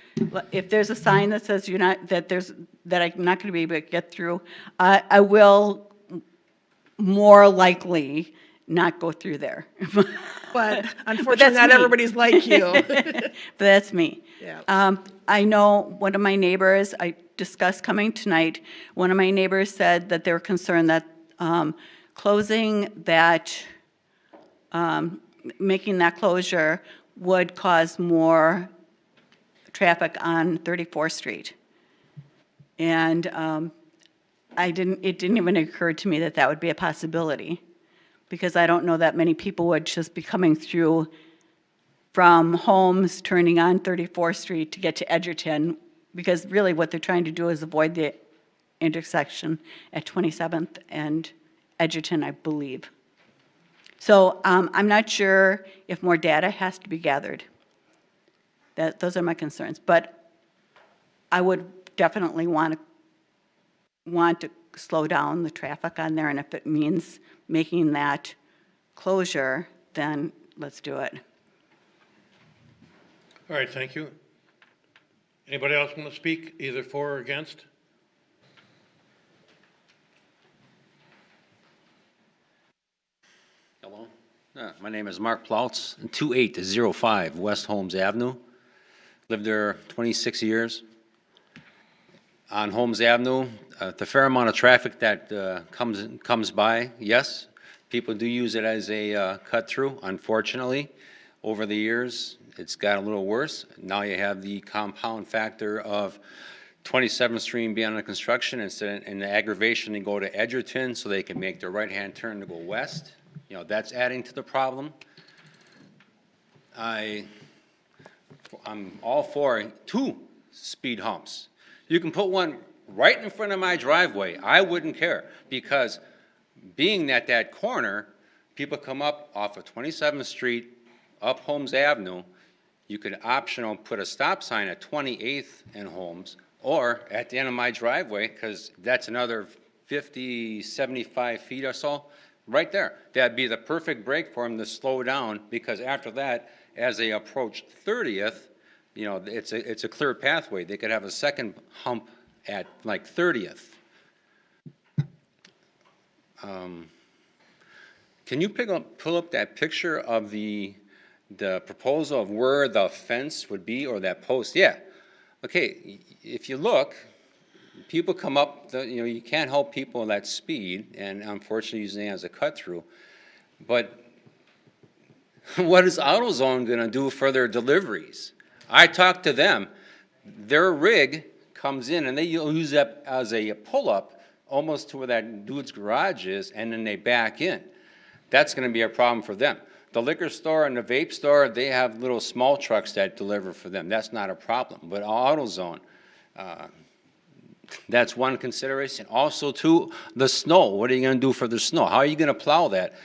if there's a sign that says that I'm not going to be able to get through, I will more likely not go through there. But unfortunately, not everybody's like you. But that's me. Yeah. I know one of my neighbors, I discussed coming tonight, one of my neighbors said that they were concerned that closing that, making that closure would cause more traffic on 34th Street. And it didn't even occur to me that that would be a possibility, because I don't know that many people would just be coming through from Holmes, turning on 34th Street to get to Edgerton, because really what they're trying to do is avoid the intersection at 27th and Edgerton, I believe. So I'm not sure if more data has to be gathered. Those are my concerns. But I would definitely want to slow down the traffic on there, and if it means making that closure, then let's do it. All right, thank you. Anybody else want to speak, either for or against? Hello, my name is Mark Plautz, 2805 West Holmes Avenue. Lived there 26 years. On Holmes Avenue, the fair amount of traffic that comes by, yes, people do use it as a cut-through. Unfortunately, over the years, it's got a little worse. Now you have the compound factor of 27th Street being under construction, and the aggravation to go to Edgerton so they can make their right-hand turn to go west. You know, that's adding to the problem. I'm all for 2 speed humps. You can put one right in front of my driveway. I wouldn't care, because being at that corner, people come up off of 27th Street, up Holmes Avenue. You could optional put a stop sign at 28th and Holmes, Or at the end of my driveway, because that's another 50, 75 feet or so, right there. That'd be the perfect break for them to slow down, because after that, as they approach 30th, you know, it's a clear pathway. They could have a second hump at like 30th. Can you pull up that picture of the proposal of where the fence would be, or that post? Yeah. Okay, if you look, people come up, you know, you can't help people at speed, and unfortunately using it as a cut-through. But what is AutoZone going to do for their deliveries? I talked to them. Their rig comes in, and they use that as a pull-up almost to where that dude's garage is, and then they back in. That's going to be a problem for them. The liquor store and the vape store, they have little small trucks that deliver for them. That's not a problem. But AutoZone, that's one consideration. Also, too, the snow. What are you going to do for the snow? How are you going to plow that?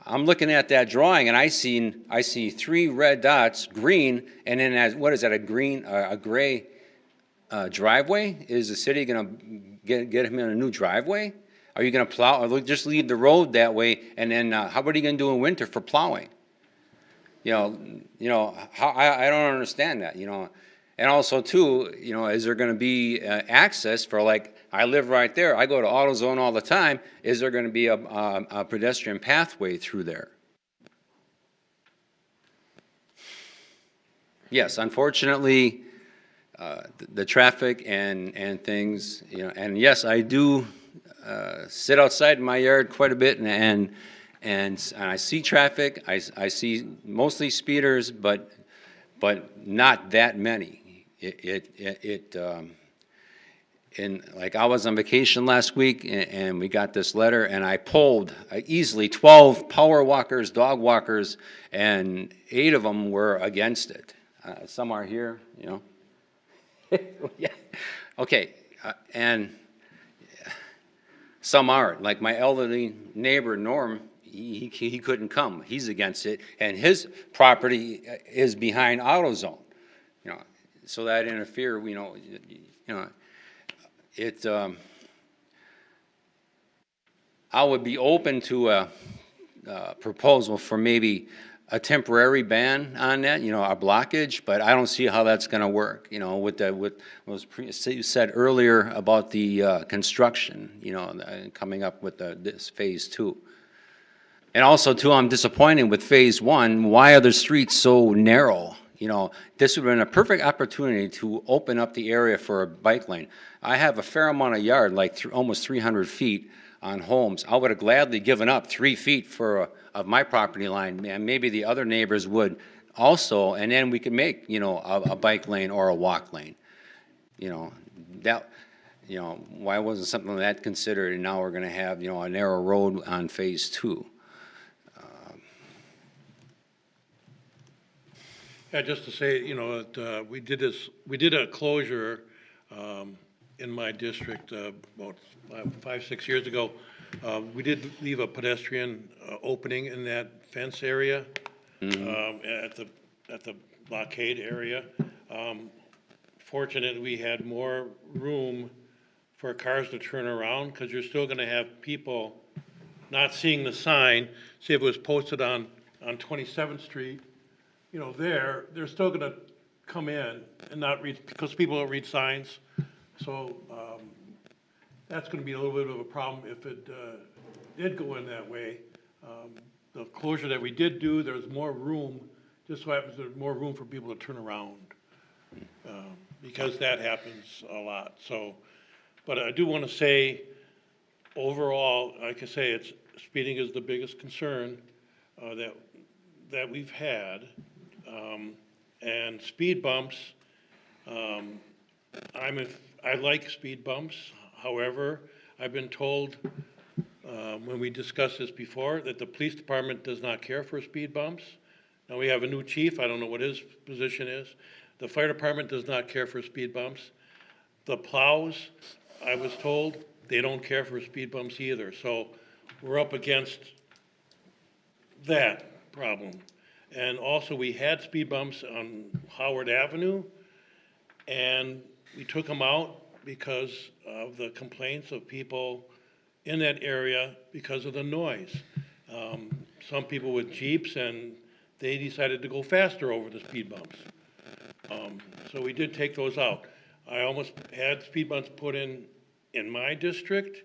I'm looking at that drawing, and I see 3 red dots, green, and then what is that? A gray driveway? Is the city going to get him in a new driveway? Are you going to plow, or just leave the road that way? And then what are you going to do in winter for plowing? You know, I don't understand that. You know, and also too, you know, is there going to be access for, like, I live right there. I go to AutoZone all the time. Is there going to be a pedestrian pathway through there? Yes, unfortunately, the traffic and things, you know, and yes, I do sit outside in my yard quite a bit, and I see traffic. I see mostly speeders, but not that many. And like, I was on vacation last week, and we got this letter, and I polled easily 12 power walkers, dog walkers, and 8 of them were against it. Some are here, you know. Yeah. Okay, and some aren't. Like my elderly neighbor, Norm, he couldn't come. He's against it, and his property is behind AutoZone. You know, so that interfere. You know, it. I would be open to a proposal for maybe a temporary ban on that, you know, a blockage, but I don't see how that's going to work, you know, with what was said earlier about the construction, you know, coming up with this phase 2. And also, too, I'm disappointed with phase 1. Why are the streets so narrow? You know, this would have been a perfect opportunity to open up the area for a bike lane. I have a fair amount of yard, like almost 300 feet on homes. I would have gladly given up 3 feet of my property line, and maybe the other neighbors would also, and then we could make, you know, a bike lane or a walk lane. You know, that, you know, why wasn't something like that considered, and now we're going to have, you know, a narrow road on phase 2. Yeah, just to say, you know, that, we did a closure in my district about 5-6 years ago. We did leave a pedestrian opening in that fence area at the blockade area. Fortunately, we had more room for cars to turn around, because you're still going to have people not seeing the sign. See, if it was posted on 27th Street, you know, they're still going to come in and not read, because people don't read signs. So that's going to be a little bit of a problem if it did go in that way. The closure that we did do, there's more room, just so happens there's more room for people to turn around, because that happens a lot. So, but I do want to say, overall, like I say, speeding is the biggest concern that we've had. And speed bumps, I like speed bumps. However, I've been told, when we discussed this before, that the police department does not care for speed bumps. Now, we have a new chief. I don't know what his position is. The fire department does not care for speed bumps. The plows, I was told, they don't care for speed bumps either. So we're up against that problem. And also, we had speed bumps on Howard Avenue, and we took them out because of the complaints of people in that area because of the noise. Some people with Jeeps, and they decided to go faster over the speed bumps. So we did take those out. I almost had speed bumps put in my district,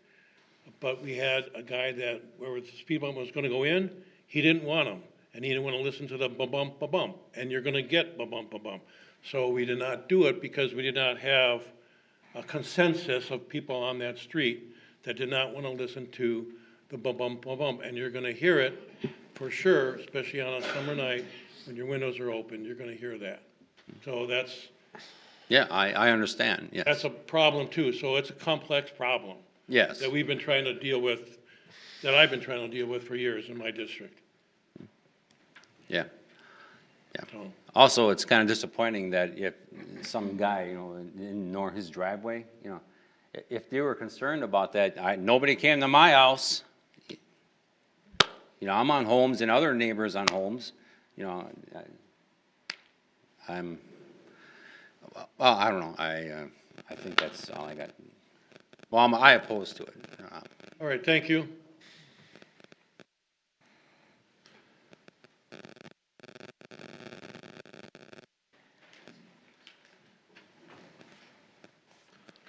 but we had a guy that, where the speed bump was gonna go in, he didn't want them, and he didn't wanna listen to the ba-bump, ba-bump, and you're gonna get ba-bump, ba-bump. So we did not do it because we did not have a consensus of people on that street that did not wanna listen to the ba-bump, ba-bump, and you're gonna hear it for sure, especially on a summer night, when your windows are open, you're gonna hear that. So that's Yeah, I understand, yes. a problem too, so it's a complex problem. Yes. That we've been trying to deal with, that I've been trying to deal with for years in my district. Yeah. Yeah. So, Also, it's kind of disappointing that if some guy, you know, didn't know his driveway, you know, if they were concerned about that, nobody came to my house. You know, I'm on homes and other neighbors on homes, you know, well, I don't know, I think that's all I got. Well, I oppose to it. all right, thank you.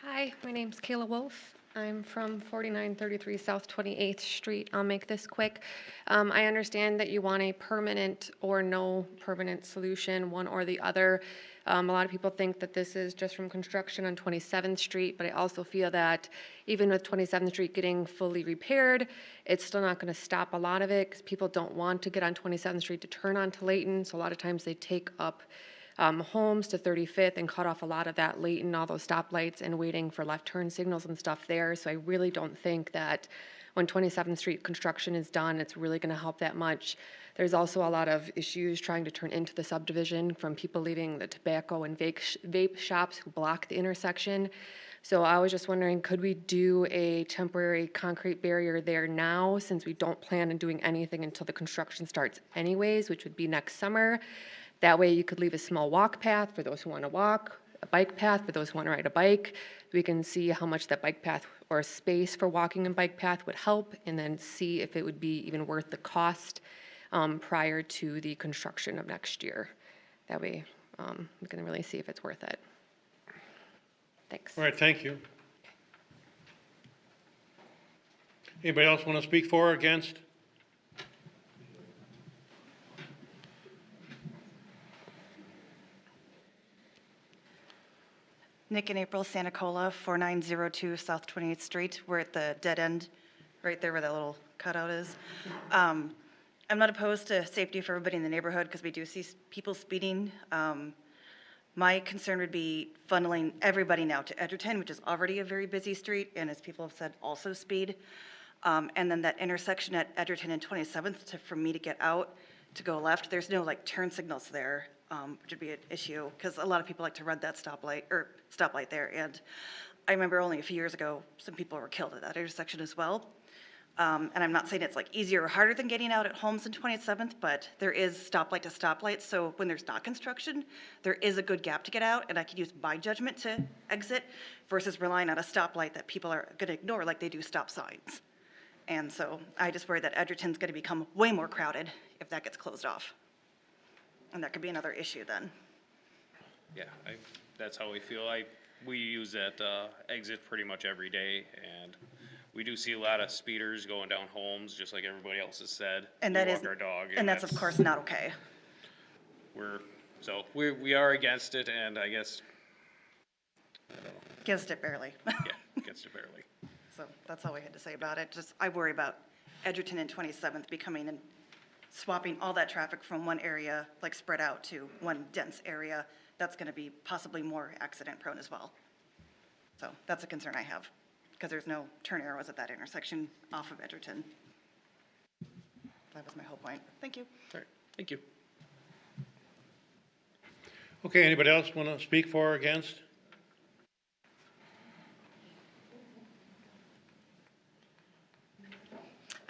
Hi, my name's Kayla Wolf. I'm from 4933 South 28th Street. I'll make this quick. I understand that you want a permanent or no permanent solution, one or the other. A lot of people think that this is just from construction on 27th Street, but I also feel that even with 27th Street getting fully repaired, it's still not going to stop a lot of it because people don't want to get on 27th Street to turn onto Layton. So a lot of times they take up homes to 35th and cut off a lot of that Layton, all those stoplights and waiting for left turn signals and stuff there. So I really don't think that when 27th Street construction is done, it's really going to help that much. There's also a lot of issues trying to turn into the subdivision from people leaving the tobacco and vape shops who block the intersection. So I was just wondering, could we do a temporary concrete barrier there now, since we don't plan on doing anything until the construction starts anyways, which would be next summer? That way you could leave a small walk path for those who want to walk, a bike path for those who want to ride a bike. We can see how much that bike path or space for walking and bike path would help, and then see if it would be even worth the cost prior to the construction of next year. That way we can really see if it's worth it. Thanks. All right, thank you. Anybody else want to speak for or against? Nick and April Santacola, 4902 South 28th Street. We're at the dead end, right there where that little cutout is. I'm not opposed to safety for everybody in the neighborhood because we do see people speeding. My concern would be funneling everybody now to Edgerton, which is already a very busy street, and as people have said, also speed. And then that intersection at Edgerton and 27th, for me to get out, to go left, there's no like turn signals there, which would be an issue, because a lot of people like to run that stoplight there. And I remember only a few years ago, some people were killed at that intersection as well. And I'm not saying it's like easier or harder than getting out at Holmes and 27th, but there is stoplight to stoplight. So when there's not construction, there is a good gap to get out, and I could use my judgment to exit versus relying on a stoplight that people are going to ignore like they do stop signs. And so I just worry that Edgerton's going to become way more crowded if that gets closed off. And that could be another issue then. Yeah, that's how we feel. We use that exit pretty much every day, and we do see a lot of speeders going down Holmes, just like everybody else has said. And We that walk is, our dog, and that's of course not okay. We are against it, and I guess, I don't know. Against it barely. Yeah, against it barely. So that's all we had to say about it. Just, I worry about Edgerton and 27th becoming and swapping all that traffic from one area, like spread out to one dense area. That's going to be possibly more accident prone as well. So that's a concern I have, because there's no turn arrows at that intersection off of Edgerton. That was my whole point. Thank you. All right, thank you. Okay, anybody else want to speak for or against?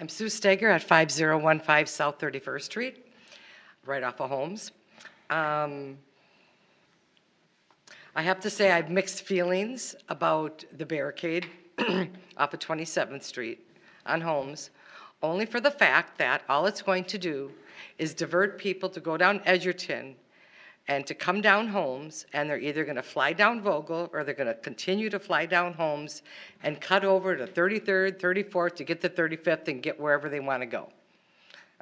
I'm Sue Steger at 5015 South 31st Street, right off of Holmes. I have to say I have mixed feelings about the barricade off of 27th Street on Holmes, only for the fact that all it's going to do is divert people to go down Edgerton and to come down Holmes, and they're either going to fly down Vogel or they're going to continue to fly down Holmes and cut over to 33rd, 34th to get to 35th and get wherever they want to go.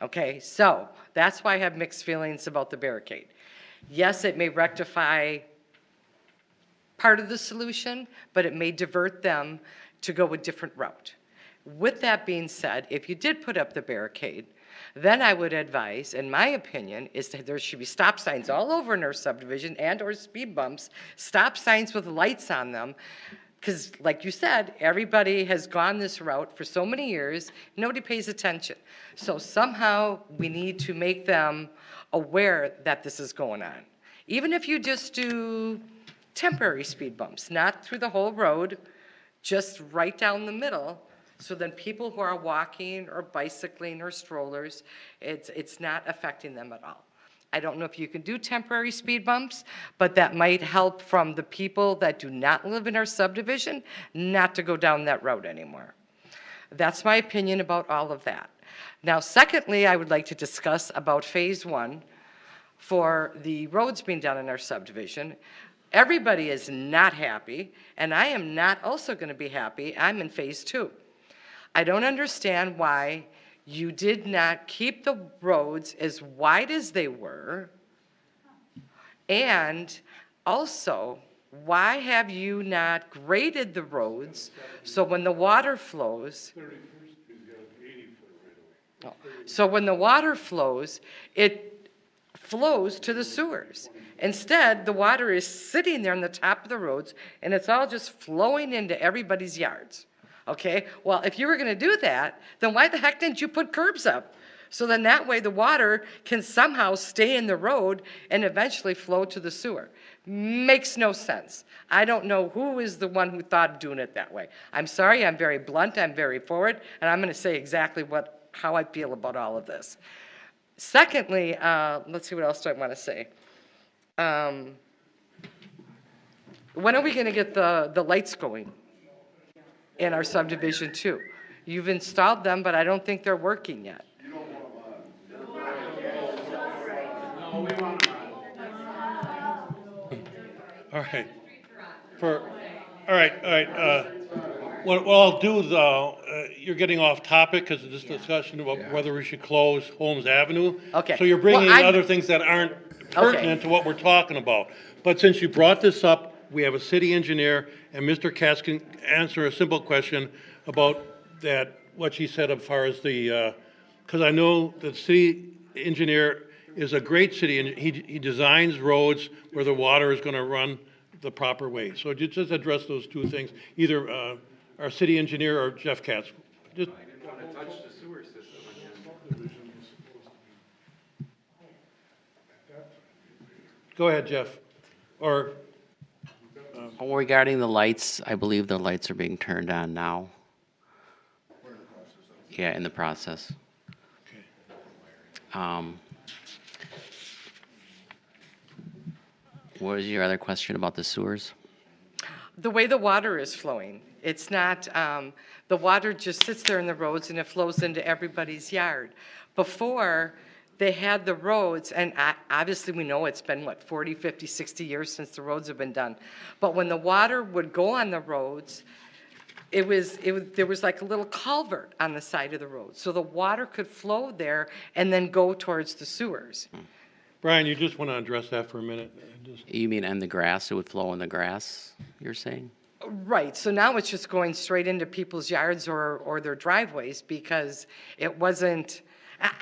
Okay, so that's why I have mixed feelings about the barricade. Yes, it may rectify part of the solution, but it may divert them to go a different route. With that being said, if you did put up the barricade, then I would advise, in my opinion, is that there should be stop signs all over in our subdivision and or speed bumps, stop signs with lights on them, because like you said, everybody has gone this route for so many years, nobody pays attention. So somehow we need to make them aware that this is going on. Even if you just do temporary speed bumps, not through the whole road, just right down the middle, so then people who are walking or bicycling or strollers, it's not affecting them at all. I don't know if you can do temporary speed bumps, but that might help from the people that do not live in our subdivision not to go down that road anymore. That's my opinion about all of that. Now, secondly, I would like to discuss about phase 1 for the roads being done in our subdivision. Everybody is not happy, and I am not also going to be happy. I'm in phase 2. I don't understand why you did not keep the roads as wide as they were, and also, why have you not graded the roads so when the water flows, so when the water flows, it flows to the sewers. Instead, the water is sitting there on the top of the roads, and it's all just flowing into everybody's yards. Okay, well, if you were going to do that, then why the heck didn't you put curbs up? So then that way the water can somehow stay in the road and eventually flow to the sewer. Makes no sense. I don't know who is the one who thought of doing it that way. I'm sorry, I'm very blunt, I'm very forward, and I'm going to say exactly how I feel about all of this. Secondly, let's see, what else do I want to say? When are we going to get the lights going in our subdivision too? You've installed them, but I don't think they're working yet. All right. All right. What I'll do though, you're getting off topic because of this discussion about whether we should close Holmes Avenue. Okay. So you're bringing Well, in other things that aren't pertinent to what we're talking about. But since you brought this up, we have a city engineer, and Mr. Katz can answer a simple question about that, what she said as far as the, because I know the city engineer is a great city, and he designs roads where the water is going to run the proper way. So just address those two things, either our city engineer or Jeff Katz. Just, I didn't want to touch the sewer system again. go ahead, Jeff. Or regarding the lights, I believe the lights are being turned on now. Yeah, in the process. What was your other question about the sewers? The way the water is flowing, it's not, the water just sits there in the roads and it flows into everybody's yard. Before, they had the roads, and obviously we know it's been, 40, 50, 60 years since the roads have been done. But when the water would go on the roads, there was like a little culvert on the side of the road. So the water could flow there and then go towards the sewers. Brian, you just want to address that for a minute? You mean in the grass? It would flow in the grass, you're saying? Right, so now it's just going straight into people's yards or their driveways because it wasn't,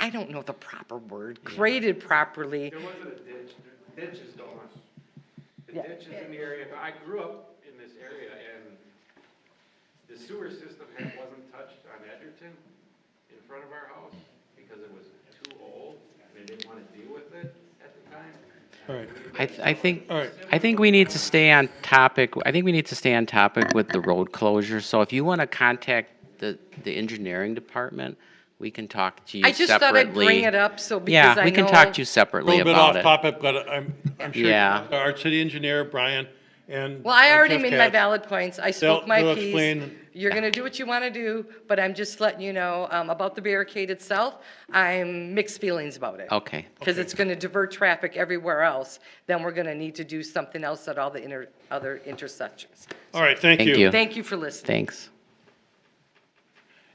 I don't know the proper word, graded properly. There wasn't a ditch. The ditches don't. The ditches in the area. I grew up in this area, and the sewer system wasn't touched on Edgerton in front of our house because it was too old. They didn't want to deal with it at the time. All right. I think we need to stay on topic. I think we need to stay on topic with the road closure. So if you want to contact the engineering department, we can talk to you I just separately. thought I'd bring it up because we can talk to you separately a little about bit it. off topic, but I'm sure Yeah. our city engineer, Brian, and. Well, I already Jeff made my Katz. valid points. I spoke my they'll piece. explain. You're gonna do what you wanna do, but I'm just letting you know, about the barricade itself, I'm mixed feelings about it. Okay. Because it's gonna divert traffic everywhere else, then we're gonna need to do something else at all the other intersections. All right, thank Thank you. you. Thank you for listening. Thanks.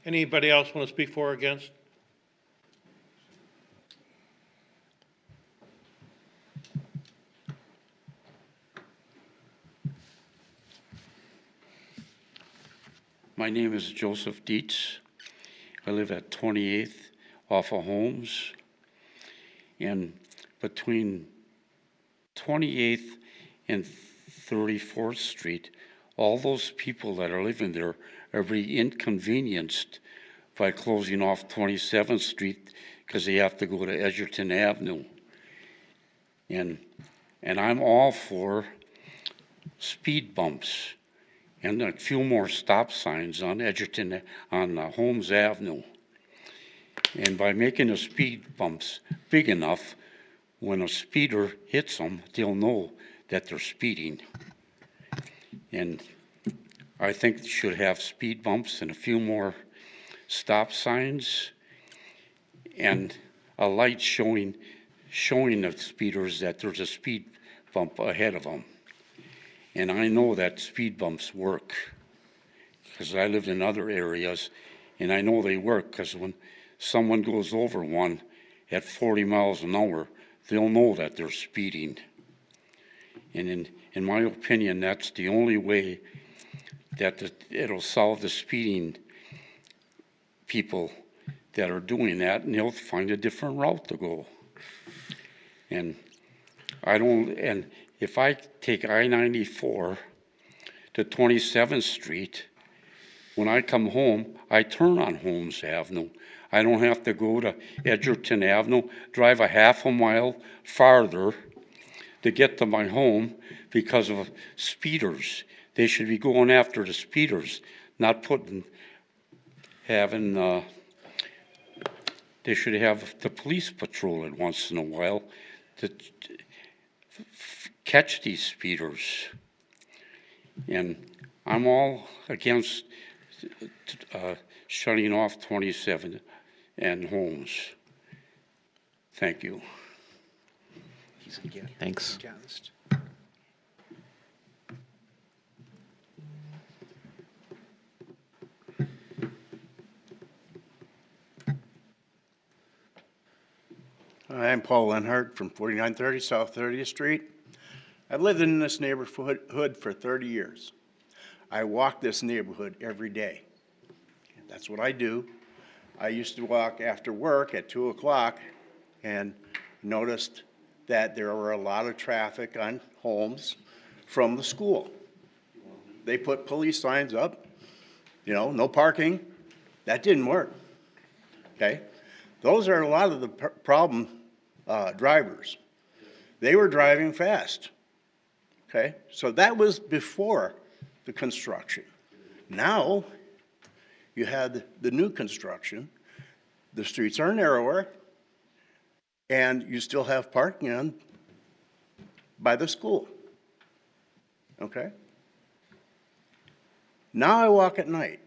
Anybody else want to speak for or against? My name is Joseph Dietz. I live at 28th off of Holmes. And between 28th and 34th Street, all those people that are living there are being inconvenienced by closing off 27th Street because they have to go to Edgerton Avenue. And I'm all for speed bumps and a few more stop signs on Edgerton, on Holmes Avenue. And by making the speed bumps big enough, when a speeder hits them, they'll know that they're speeding. And I think they should have speed bumps and a few more stop signs and a light showing the speeders that there's a speed bump ahead of them. And I know that speed bumps work because I lived in other areas and I know they work because when someone goes over one at 40 miles an hour, they'll know that they're speeding. And in my opinion, that's the only way that it'll solve the speeding people that are doing that, and they'll find a different route to go. And if I take I-94 to 27th Street, when I come home, I turn on Holmes Avenue. I don't have to go to Edgerton Avenue, drive a half a mile farther to get to my home because of speeders. They should be going after the speeders, not they should have the police patrol it once in a while to catch these speeders. And I'm all against shutting off 27 and Holmes. Thank you. Thanks. I'm Paul Lenhart from 4930 South 30th Street. I've lived in this neighborhood for 30 years. I walk this neighborhood every day. That's what I do. I used to walk after work at 2 o'clock and noticed that there were a lot of traffic on Holmes from the school. They put police signs up, no parking. That didn't work, okay? Those are a lot of the problem drivers. They were driving fast, okay? So that was before the construction. Now, you had the new construction. The streets are narrower, and you still have parking by the school, okay? Now I walk at night.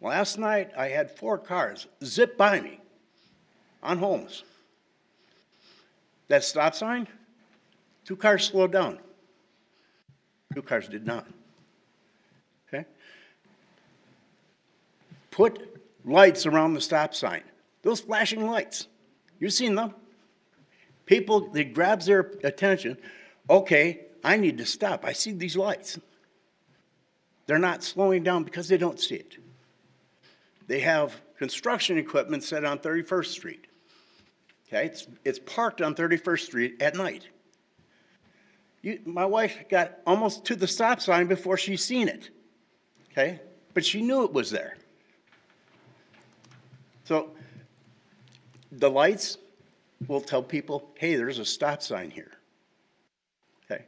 Last night, I had 4 cars zip by me on Holmes. That stop sign, 2 cars slowed down. 2 cars did not. Okay? Put lights around the stop sign. Those flashing lights. You've seen them. People, it grabs their attention. Okay, I need to stop. I see these lights. They're not slowing down because they don't see it. They have construction equipment set on 31st Street. Okay, it's parked on 31st Street at night. My wife got almost to the stop sign before she seen it. Okay, but she knew it was there. So the lights will tell people, hey, there's a stop sign here. Okay.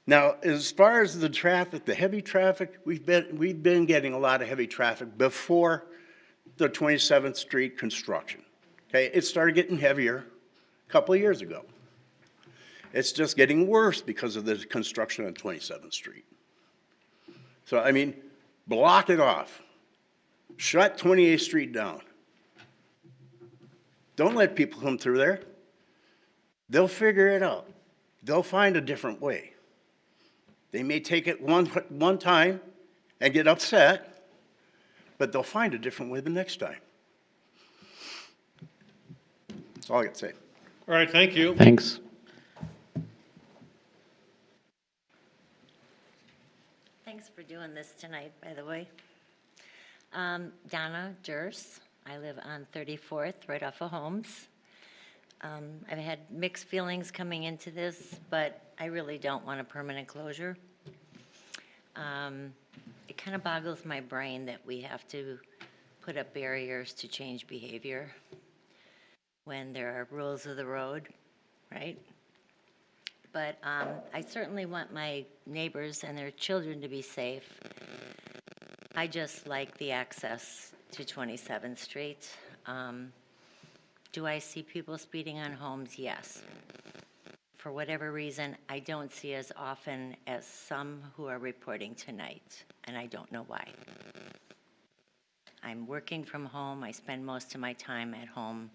Now, as far as the traffic, the heavy traffic, we've been getting a lot of heavy traffic before the 27th Street construction. Okay, it started getting heavier a couple of years ago. It's just getting worse because of the construction on 27th Street. So, I mean, block it off. Shut 28th Street down. Don't let people come through there. They'll figure it out. They'll find a different way. They may take it one time and get upset, but they'll find a different way the next time. That's all I got to say. All right, thank you. Thanks. Thanks for doing this tonight, by the way. Donna Jers. I live on 34th, right off of Holmes. I've had mixed feelings coming into this, but I really don't want a permanent closure. It kind of boggles my brain that we have to put up barriers to change behavior when there are rules of the road, right? But I certainly want my neighbors and their children to be safe. I just like the access to 27th Street. Do I see people speeding on Holmes? Yes. For whatever reason, I don't see as often as some who are reporting tonight, and I don't know why. I'm working from home. I spend most of my time at home,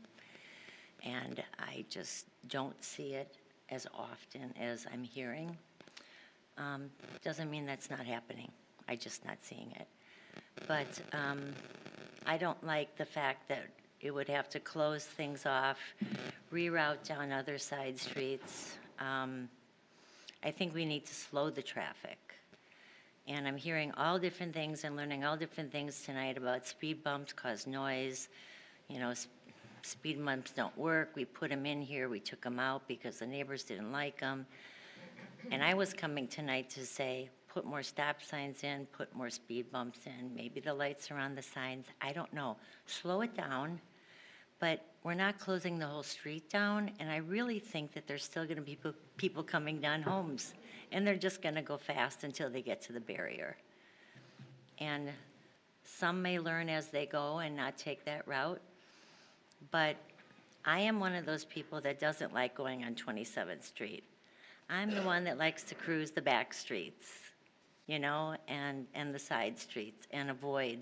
and I just don't see it as often as I'm hearing. Doesn't mean that's not happening. I'm just not seeing it. But I don't like the fact that it would have to close things off, reroute down other side streets. I think we need to slow the traffic. And I'm hearing all different things and learning all different things tonight about speed bumps cause noise. You know, speed bumps don't work. We put them in here. We took them out because the neighbors didn't like them. And I was coming tonight to say, put more stop signs in, put more speed bumps in, maybe the lights are on the signs, I don't know. Slow it down, but we're not closing the whole street down, and I really think that there's still gonna be people coming down Holmes, and they're just gonna go fast until they get to the barrier. And some may learn as they go and not take that route, but I am one of those people that doesn't like going on 27th Street. I'm the one that likes to cruise the back streets, you know, and the side streets and avoid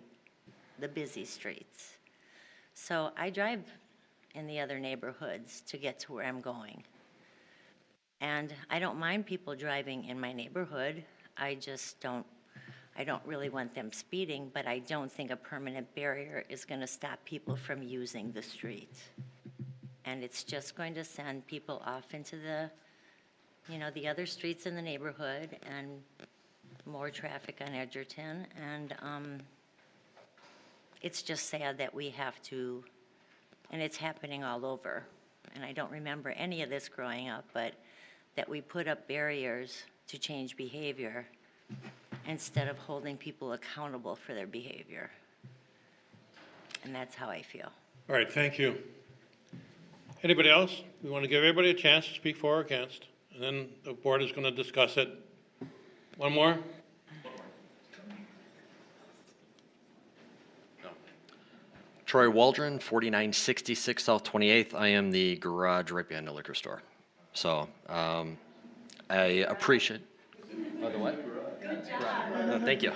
the busy streets. So I drive in the other neighborhoods to get to where I'm going. And I don't mind people driving in my neighborhood. I don't really want them speeding, but I don't think a permanent barrier is going to stop people from using the street. And it's just going to send people off into the, you know, the other streets in the neighborhood and more traffic on Edgerton. And it's just sad that we have to, and it's happening all over. And I don't remember any of this growing up, but that we put up barriers to change behavior instead of holding people accountable for their behavior. And that's how I feel. All right, thank you. Anybody else? We want to give everybody a chance to speak for or against, and then the board is going to discuss it. One more? Troy Waldron, 4966 South 28th. I am the garage right behind the liquor store. So I appreciate. Oh, the what? Good job. Thank you.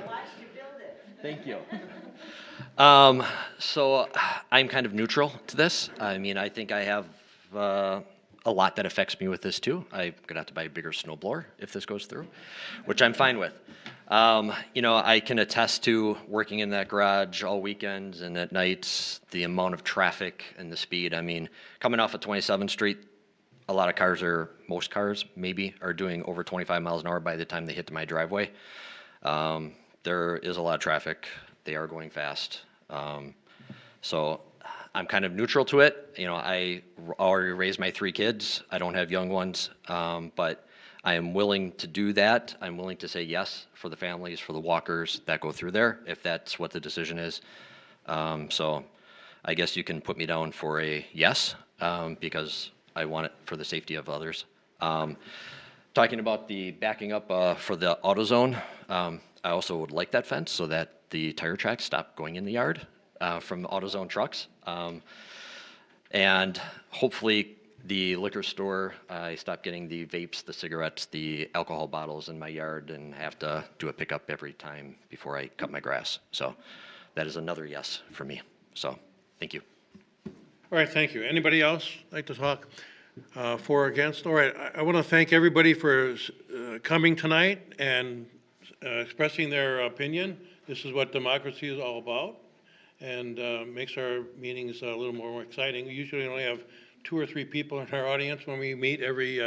Thank you. So I'm kind of neutral to this. I mean, I think I have a lot that affects me with this too. I'm gonna have to buy a bigger snow blower if this goes through, which I'm fine with. You know, I can attest to working in that garage all weekends and at nights, the amount of traffic and the speed. I mean, coming off of 27th Street, a lot of cars most cars maybe are doing over 25 miles an hour by the time they hit my driveway. There is a lot of traffic. They are going fast. So I'm kind of neutral to it. You know, I already raised my 3 kids. I don't have young ones, but I am willing to do that. I'm willing to say yes for the families, for the walkers that go through there, if that's what the decision is. So I guess you can put me down for a yes, because I want it for the safety of others. Talking about the backing up for the AutoZone, I also would like that fence so that the tire tracks stop going in the yard from AutoZone trucks. And hopefully The liquor store, I stopped getting the vapes, the cigarettes, the alcohol bottles in my yard and have to do a pickup every time before I cut my grass. So that is another yes for me. So, thank you. All right, thank you. Anybody else like to talk for or against? All right, I want to thank everybody for coming tonight and expressing their opinion. This is what democracy is all about, and makes our meetings a little more exciting. We usually only have 2 or 3 people in our audience when we meet every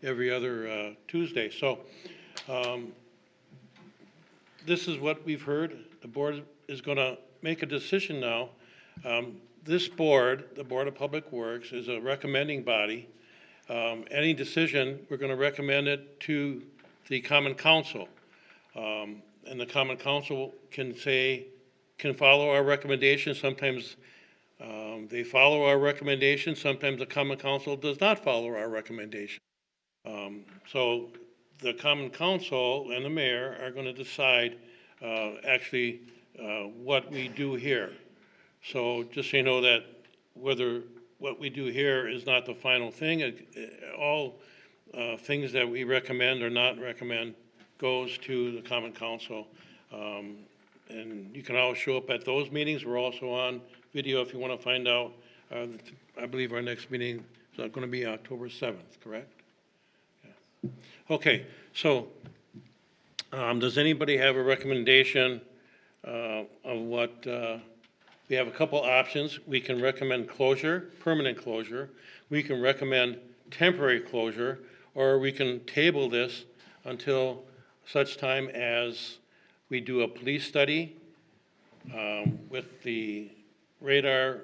other Tuesday. So this is what we've heard. The board is going to make a decision now. This board, the Board of Public Works, is a recommending body. Any decision, we're going to recommend it to the Common Council. And the Common Council can follow our recommendation. Sometimes they follow our recommendation. Sometimes the Common Council does not follow our recommendation. So the Common Council and the mayor are going to decide actually what we do here. So just so you know that whether what we do here is not the final thing, all things that we recommend or not recommend goes to the Common Council. And you can always show up at those meetings. We're also on video if you want to find out. I believe our next meeting is going to be October 7th, correct? Yeah. Okay, so does anybody have a recommendation of what, we have a couple options. We can recommend closure, permanent closure. We can recommend temporary closure, or we can table this until such time as we do a police study with the radar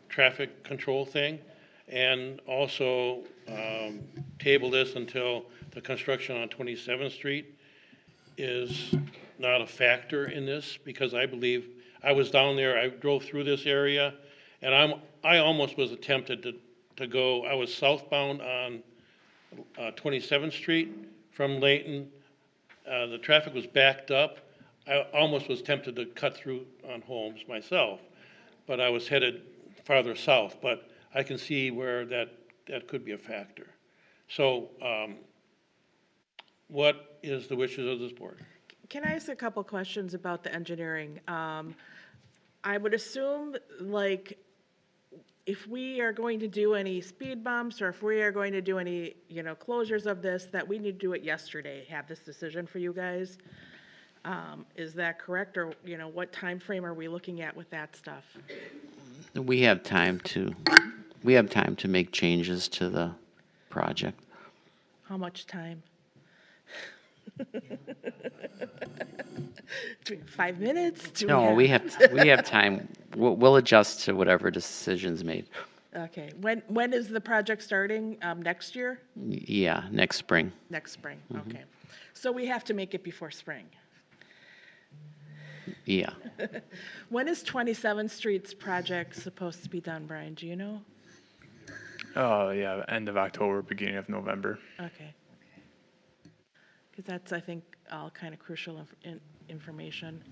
traffic control thing, and also table this until the construction on 27th Street is not a factor in this, because I believe, I was down there, I drove through this area, and I almost was tempted to go, I was southbound on 27th Street from Layton. The traffic was backed up. I almost was tempted to cut through on Holmes myself, but I was headed farther south. But I can see where that could be a factor. So what is the wishes of this board? Can I ask a couple questions about the engineering? I would assume, like, if we are going to do any speed bumps, or if we are going to do any, closures of this, that we need to do it yesterday, have this decision for you guys. Is that correct? Or, what time frame are we looking at with that stuff? We have time to make changes to the project. How much time? 5 minutes? No, we have time. We'll adjust to whatever decision's made. Okay. When is the project starting? Next year? Yeah, next spring. Next spring, okay. So we have to make it before spring. Yeah. When is 27th Street's project supposed to be done, Brian? Do you know? Yeah, end of October, beginning of November. Okay. Because that's, I think, all kind of crucial information.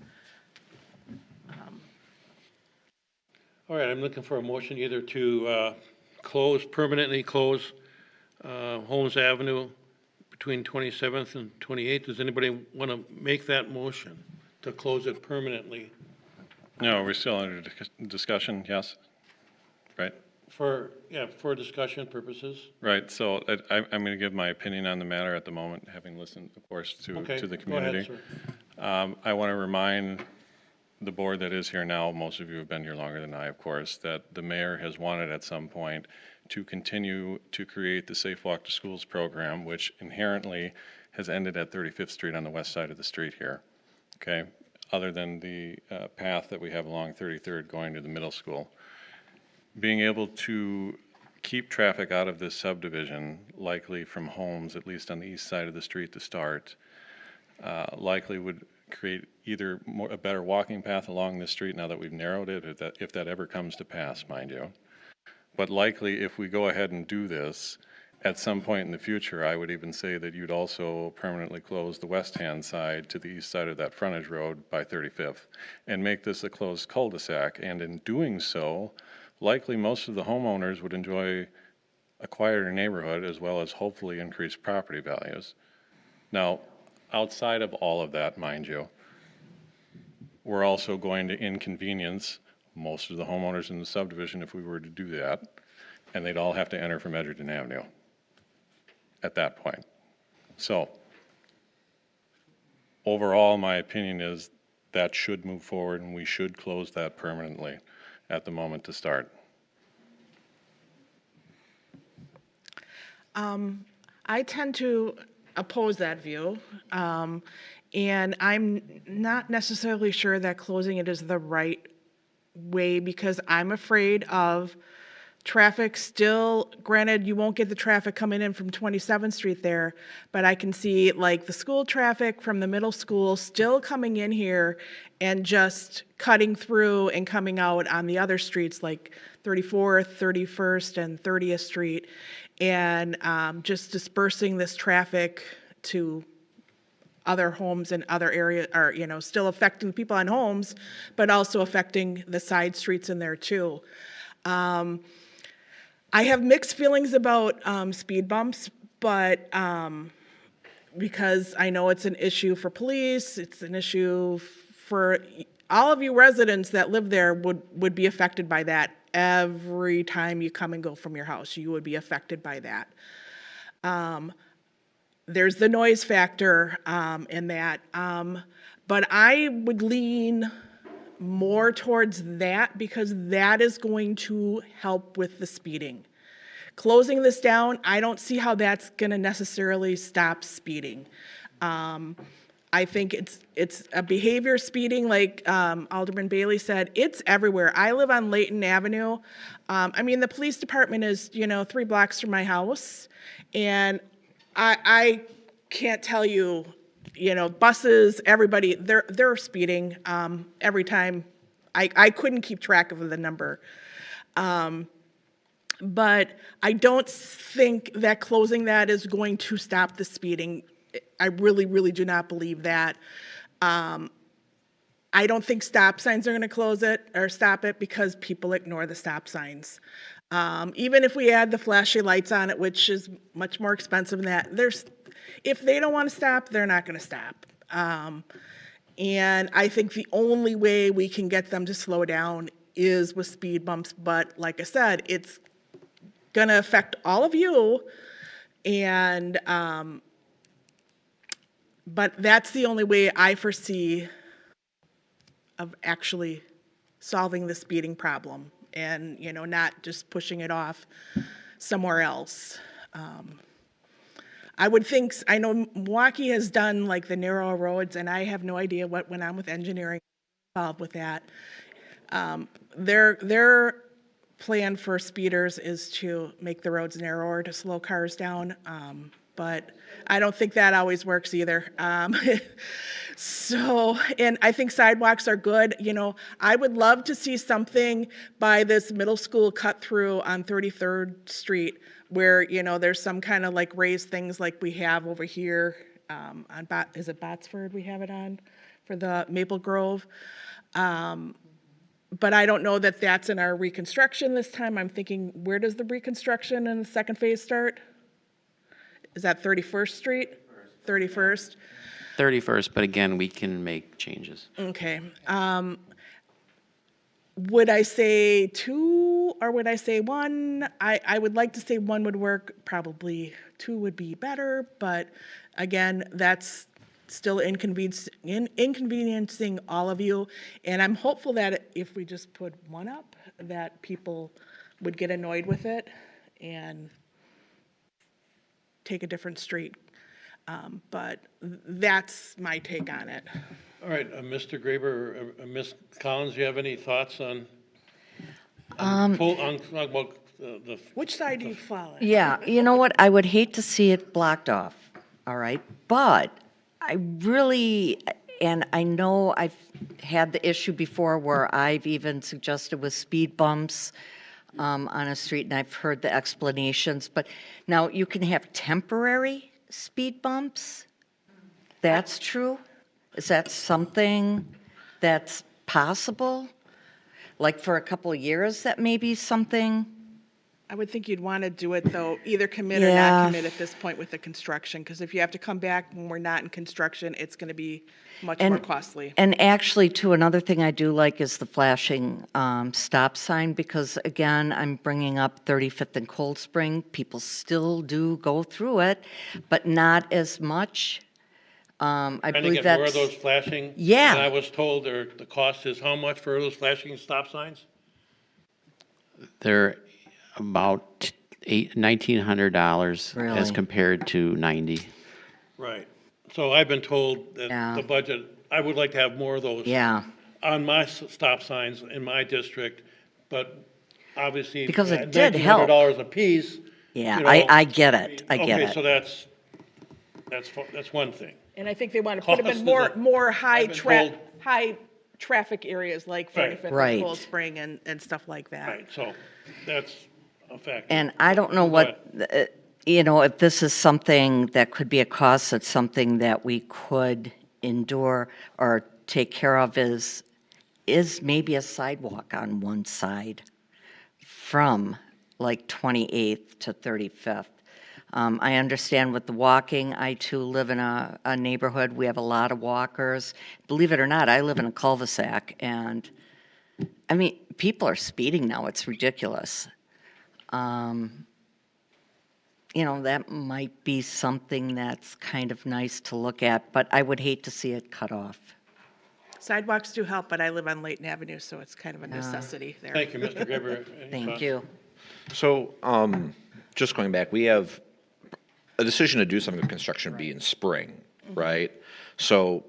All right, I'm looking for a motion either to permanently close Holmes Avenue between 27th and 28th. Does anybody want to make that motion to close it permanently? No, we're still under discussion, yes? Right? For discussion purposes. Right, so I'm going to give my opinion on the matter at the moment, having listened, of course, to the community. Go ahead, sir. I want to remind the board that is here now, most of you have been here longer than I, of course, that the mayor has wanted at some point to continue to create the Safe Walk to Schools program, which inherently has ended at 35th Street on the west side of the street here, okay? Other than the path that we have along 33rd going to the middle school. Being able to keep traffic out of this subdivision, likely from Holmes, at least on the east side of the street to start, likely would create either a better walking path along the street now that we've narrowed it, if that ever comes to pass, mind you. But likely, if we go ahead and do this, at some point in the future, I would even say that you'd also permanently close the west-hand side to the east side of that frontage road by 35th and make this a closed cul-de-sac. And in doing so, likely most of the homeowners would enjoy a quieter neighborhood as well as hopefully increase property values. Now, outside of all of that, mind you, we're also going to inconvenience most of the homeowners in the subdivision if we were to do that, and they'd all have to enter from Edgerton Avenue at that point. So, overall, my opinion is that should move forward and we should close that permanently at the moment to start. I tend to oppose that view, and I'm not necessarily sure that closing it is the right way because I'm afraid of traffic still, granted, you won't get the traffic coming in from 27th Street there, but I can see like the school traffic from the middle school still coming in here and just cutting through and coming out on the other streets like 34th, 31st, and 30th Street, and just dispersing this traffic to other homes and other areas, or, you know, still affecting people on homes, but also affecting the side streets in there too. I have mixed feelings about speed bumps, but because I know it's an issue for police, it's an issue for all of you residents that live there would be affected by that. Every time you come and go from your house, you would be affected by that. There's the noise factor in that, but I would lean more towards that because that is going to help with the speeding. Closing this down, I don't see how that's going to necessarily stop speeding. I think it's a behavior speeding, like Alderman Bailey said. It's everywhere. I live on Layton Avenue. I mean, the police department is, 3 blocks from my house, and I can't tell you, buses, everybody, they're speeding every time. I couldn't keep track of the number. But I don't think that closing that is going to stop the speeding. I really, really do not believe that. I don't think stop signs are going to close it or stop it because people ignore the stop signs. Even if we add the flashy lights on it, which is much more expensive than that, if they don't want to stop, they're not going to stop. And I think the only way we can get them to slow down is with speed bumps. But like I said, it's going to affect all of you. And but that's the only way I foresee of actually solving the speeding problem and, not just pushing it off somewhere else. I would think, I know Milwaukee has done like the narrow roads, and I have no idea what went on with engineering involved with that. Their plan for speeders is to make the roads narrower to slow cars down, but I don't think that always works either. So, and I think sidewalks are good. I would love to see something by this middle school cut through on 33rd Street where, there's some kind of like raised things like we have over here on, is it Botsford we have it on for the Maple Grove? But I don't know that that's in our reconstruction this time. I'm thinking, where does the reconstruction and the second phase start? Is that 31st Street? 31st? 31st, but again, we can make changes. Okay. Would I say 2 or would I say 1? I would like to say 1 would work. Probably 2 would be better, but again, that's still inconveniencing all of you. And I'm hopeful that if we just put 1 up, that people would get annoyed with it and take a different street. But that's my take on it. All right, Mr. Graber, Ms. Collins, do you have any thoughts on Which side do you follow? Yeah, you know what? I would hate to see it blocked off, all right? But I really, and I know I've had the issue before where I've even suggested with speed bumps on a street, and I've heard the explanations. But now you can have temporary speed bumps. That's true? Is that something that's possible? Like for a couple of years, that may be something? I would think you'd want to do it, though, either commit or Yeah. not commit at this point with the construction, because if you have to come back when we're not in construction, it's going to be much more costly. And actually, too, another thing I do like is the flashing stop sign, because again, I'm bringing up 35th and Cold Spring. People still do go through it, but not as much. I Trying to believe get more of that's, those flashing. Yeah. And I was told the cost is how much for those flashing stop signs? They're about $1,900 as Really? compared to 90. Right. So I've been told that Yeah. the budget, I would like to have more of those. Yeah. On my stop signs in my district, but obviously. Because it at did help. $1,900 apiece. yeah, you know, I get it, I get Okay, it. so that's one thing. And I think they want to put them Cost in is more I've been told- high traffic areas like Right. 45th Right. and Cold Spring and stuff like that. Right, so that's a fact. And I don't know what, if this is something that could be a cost, that's something that we could endure or take care of is maybe a sidewalk on one side from like 28th to 35th. I understand with the walking, I too live in a neighborhood, we have a lot of walkers. Believe it or not, I live in a cul-de-sac, and, I mean, people are speeding now, it's ridiculous. That might be something that's kind of nice to look at, but I would hate to see it cut off. Sidewalks do help, but I live on Layton Avenue, so it's kind of a necessity there. Thank you, Mr. Gerber. Any Thank thoughts? you. So, just going back, we have a decision to do something with construction be in spring, right? So,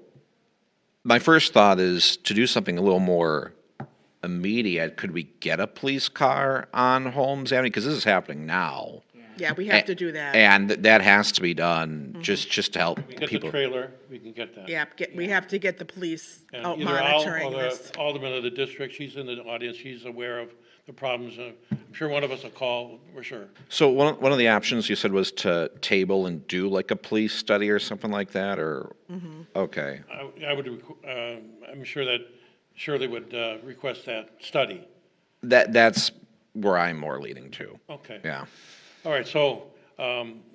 my first thought is to do something a little more immediate. Could we get a police car on Holmes Avenue? Because this is happening now. Yeah, we have to do that. And that has to be done just to help We get the people. trailer, we can get that. Yeah, we have to get the police And out either Al monitoring or this. the alderman of the district, she's in the audience, she's aware of the problems. I'm sure one of us will call, we're sure. So one of the options you said was to table and do like a police study or something like that, or? Okay. I would, I'm sure that Shirley would request that study. That's where I'm more leading to. Okay. Yeah. All right, so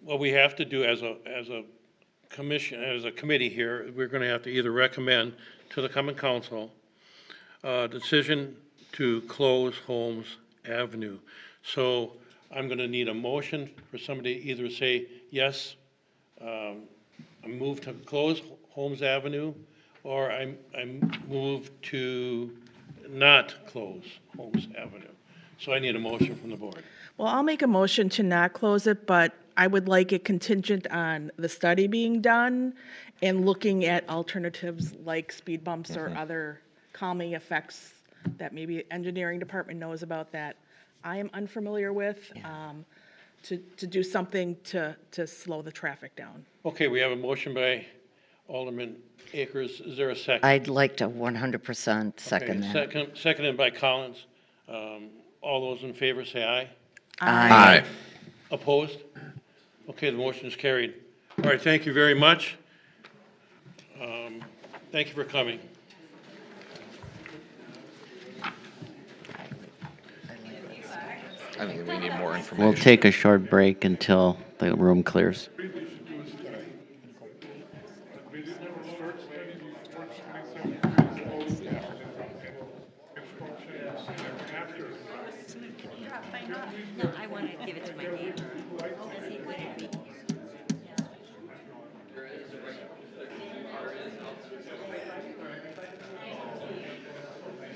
what we have to do as a commission, as a committee here, we're going to have to either recommend to the common council decision to close Holmes Avenue. So I'm going to need a motion for somebody to either say, yes, I move to close Holmes Avenue, or I move to not close Holmes Avenue. So I need a motion from the board. Well, I'll make a motion to not close it, but I would like it contingent on the study being done and looking at alternatives like speed bumps or other calming effects that maybe engineering department knows about that I am unfamiliar with, to do something to slow the traffic down. Okay, we have a motion by Alderman Akers. Is there a second? I'd like to 100% second Okay, that. Seconded by Collins. All those in favor say aye. Aye. Opposed? Okay, the motion is carried. All right, thank you very much. Thank you for coming. I think we need more information. We'll take a short break until the room clears. No, I want to give it to my neighbor. Because he wouldn't be.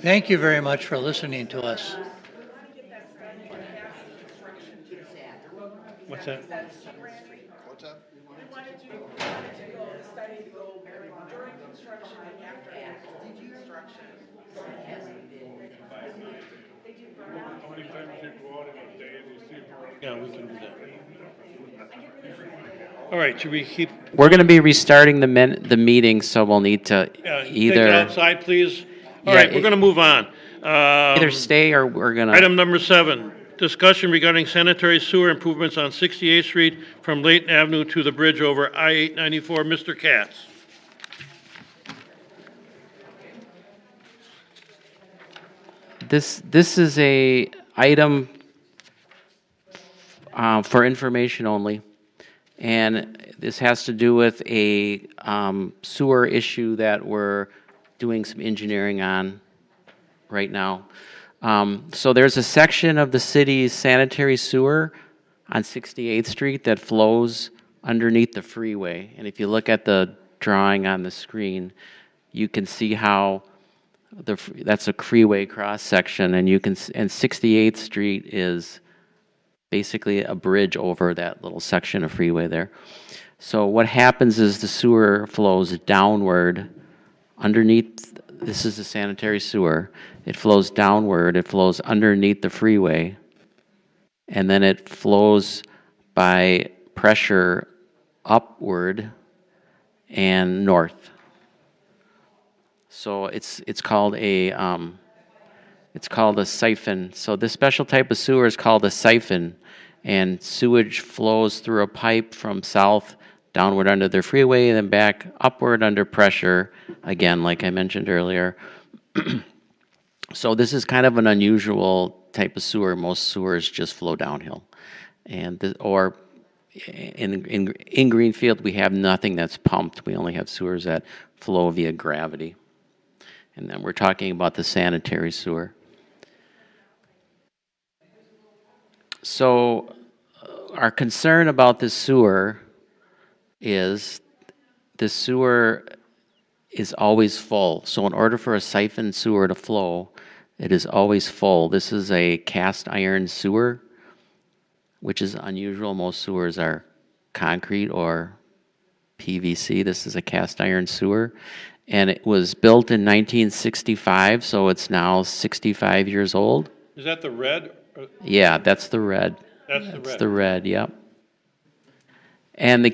Thank you very much for listening to us. What's that? Yeah, we can do that. All right, should we keep, We're going to be restarting the meeting, so we'll need to take it either outside, please? All Yeah, right, we're going to move on. either stay or we're going to. Item number 7, discussion regarding sanitary sewer improvements on 68th Street from Layton Avenue to the bridge over I-894. Mr. Katz. This is a item for information only. And this has to do with a sewer issue that we're doing some engineering on right now. So there's a section of the city's sanitary sewer on 68th Street that flows underneath the freeway. And if you look at the drawing on the screen, you can see how that's a freeway cross section, and and 68th Street is basically a bridge over that little section of freeway there. So what happens is the sewer flows downward underneath. This is the sanitary sewer. It flows downward. It flows underneath the freeway, and then it flows by pressure upward and north. So it's called a siphon. So this special type of sewer is called a siphon, and sewage flows through a pipe from south downward under the freeway and then back upward under pressure, again, like I mentioned earlier. So this is kind of an unusual type of sewer. Most sewers just flow downhill. And in Greenfield, we have nothing that's pumped. We only have sewers that flow via gravity. And then we're talking about the sanitary sewer. So our concern about the sewer is the sewer is always full. So in order for a siphon sewer to flow, it is always full. This is a cast iron sewer, which is unusual. Most sewers are concrete or PVC. This is a cast iron sewer. And it was built in 1965, so it's now 65 years old. Is that the red? Yeah, that's the red. That's the red. That's the red, yep. And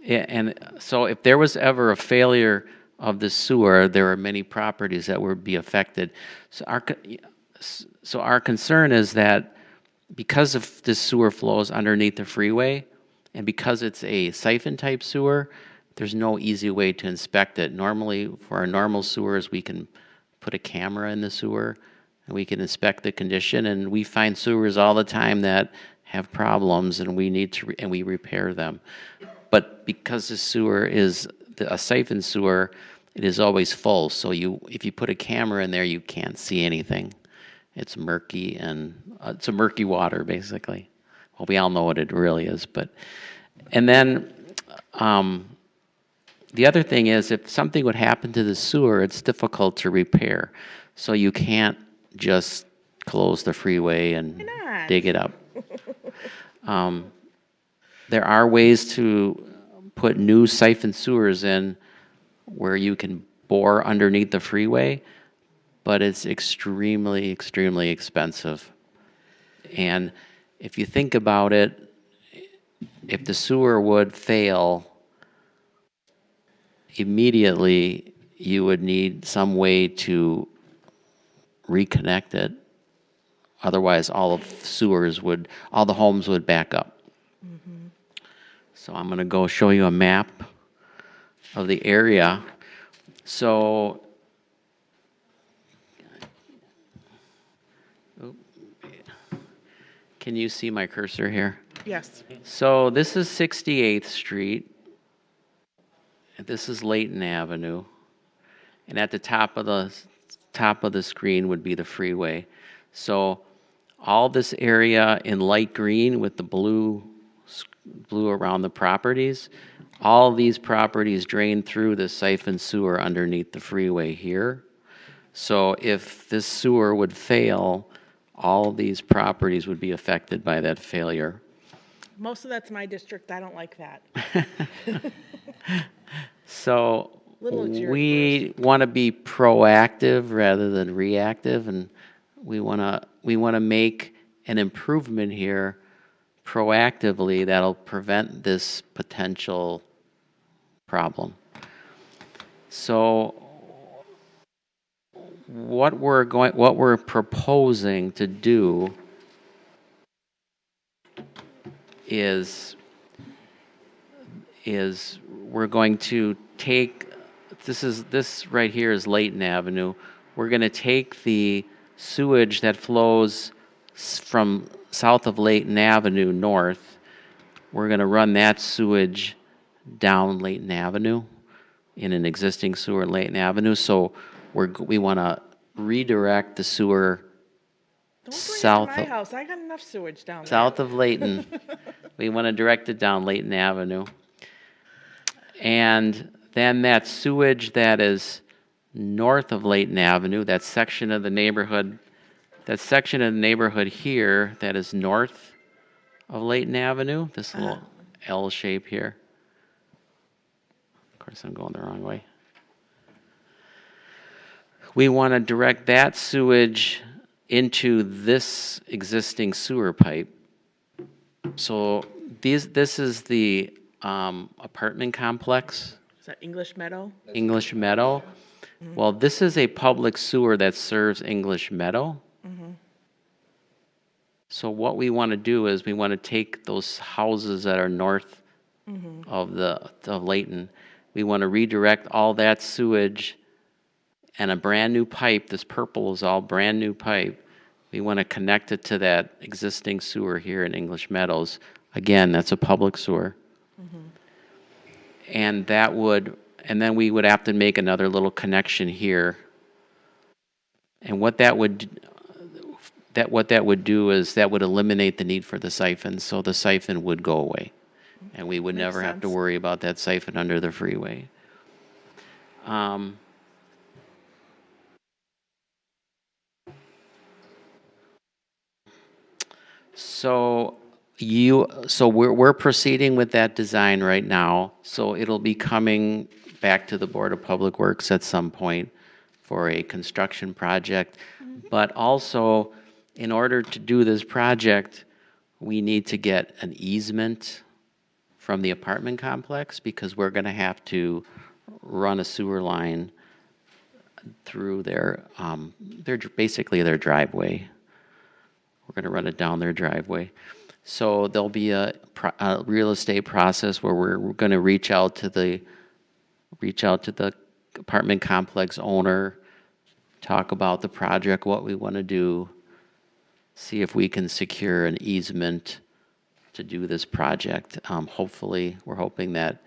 yeah, and so if there was ever a failure of the sewer, there are many properties that would be affected. So our concern is that because of this sewer flows underneath the freeway, and because it's a siphon type sewer, there's no easy way to inspect it. Normally, for our normal sewers, we can put a camera in the sewer and we can inspect the condition. And we find sewers all the time that have problems, and we need to and we repair them. But because the sewer is a siphon sewer, it is always full. So if you put a camera in there, you can't see anything. It's murky, and it's a murky water basically. Well, we all know what it really is, and then the other thing is, if something would happen to the sewer, it's difficult to repair. So you can't just close the freeway and dig it up. There are ways to put new siphon sewers in where you can bore underneath the freeway, but it's extremely, extremely expensive. And if you think about it, if the sewer would fail, immediately you would need some way to reconnect it. Otherwise, all the homes would back up. Mm-hmm. So I'm going to go show you a map of the area. So can you see my cursor here? Yes. So this is 68th Street. This is Layton Avenue. And at the top of the screen would be the freeway. So all this area in light green with the blue around the properties, all these properties drain through the siphon sewer underneath the freeway here. So if this sewer would fail, all of these properties would be affected by that failure. Most of that's my district. I don't like that. So we want to be proactive rather than reactive, and we want to make an improvement here proactively that'll prevent this potential problem. So what we're proposing to do is we're going to take, this right here is Layton Avenue. We're going to take the sewage that flows from south of Layton Avenue north, we're going to run that sewage down Layton Avenue in an existing sewer in Layton Avenue. So we want to redirect the sewer south My of, house, I got enough sewage down there. south of Layton. We want to direct it down Layton Avenue. And then that sewage that is north of Layton Avenue, that section of the neighborhood here that is north of Layton Avenue, this little L shape here. Of course, I'm going the wrong way. We want to direct that sewage into this existing sewer pipe. So this is the apartment complex, Is that English Meadow? English Meadow. Well, this is a public sewer that serves English Meadow. So what we want to do is we want to take those houses that are north of Layton. We want to redirect all that sewage and a brand new pipe. This purple is all brand new pipe. We want to connect it to that existing sewer here in English Meadows. Again, that's a public sewer. And then we would have to make another little connection here. And what that would do is that would eliminate the need for the siphon, so the siphon would go away. And we would never have to worry about that siphon under the freeway. So we're proceeding with that design right now. So it'll be coming back to the Board of Public Works at some point for a construction project. But also, in order to do this project, we need to get an easement from the apartment complex because we're going to have to run a sewer line through basically their driveway. We're going to run it down their driveway. So there'll be a real estate process where we're going to reach out to the apartment complex owner, talk about the project, what we want to do, see if we can secure an easement to do this project. Hopefully, we're hoping that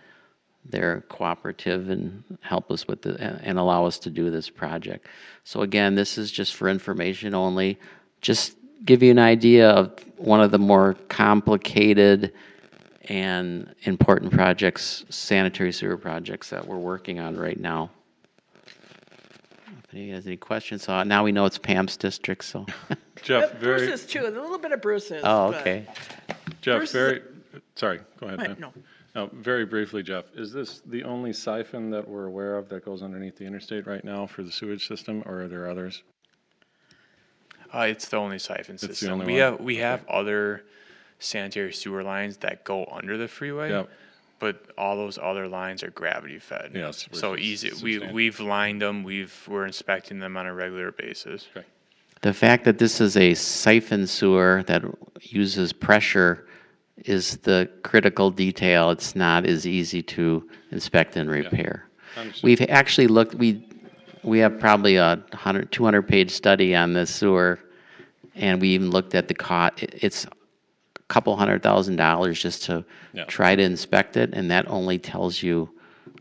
they're cooperative and help us with and allow us to do this project. So again, this is just for information only. Just give you an idea of one of the more complicated and important projects, sanitary sewer projects that we're working on right now. If anybody has any questions, so now we know it's Pam's district, so. Jeff, Bruce's too, a little bit of Bruce's. Oh, but- okay. Jeff, sorry, go ahead, Go ahead, Pam. no. Very briefly, Jeff, is this the only siphon that we're aware of that goes underneath the interstate right now for the sewage system, or are there others? It's the only siphon It's the system. only We one? we have other sanitary sewer lines that go under the freeway. Yep. But all those other lines are gravity fed. Yes, So which is easy. substantial. We've lined them. We're inspecting them on a regular basis. Okay. The fact that this is a siphon sewer that uses pressure is the critical detail. It's not as easy to inspect and repair. Understood. We've actually looked, we have probably a 200-page study on this sewer, and we even looked at the cost. It's a couple $100,000 just to Yeah. try to inspect it, and that only tells you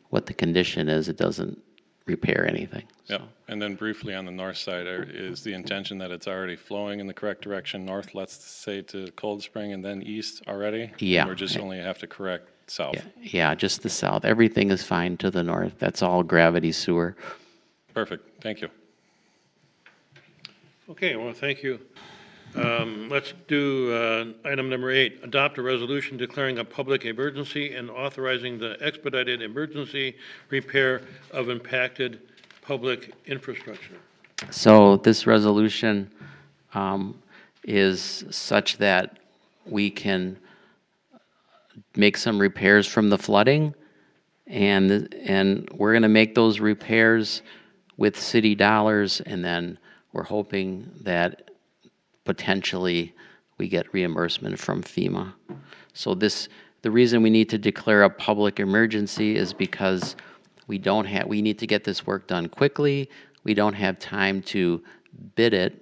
what the condition is. It doesn't repair anything. Yep. And then briefly on the north side, is the intention that it's already flowing in the correct direction north, let's say to Cold Spring, and then east already? Yeah. And we're just only have to correct south? Yeah, just the south. Everything is fine to the north. That's all gravity sewer. Perfect, thank you. Okay, well, thank you. Let's do item number 8, adopt a resolution declaring a public emergency and authorizing the expedited emergency repair of impacted public infrastructure. So this resolution is such that we can make some repairs from the flooding, and we're going to make those repairs with city dollars, and then we're hoping that potentially we get reimbursement from FEMA. So the reason we need to declare a public emergency is because we need to get this work done quickly. We don't have time to bid it,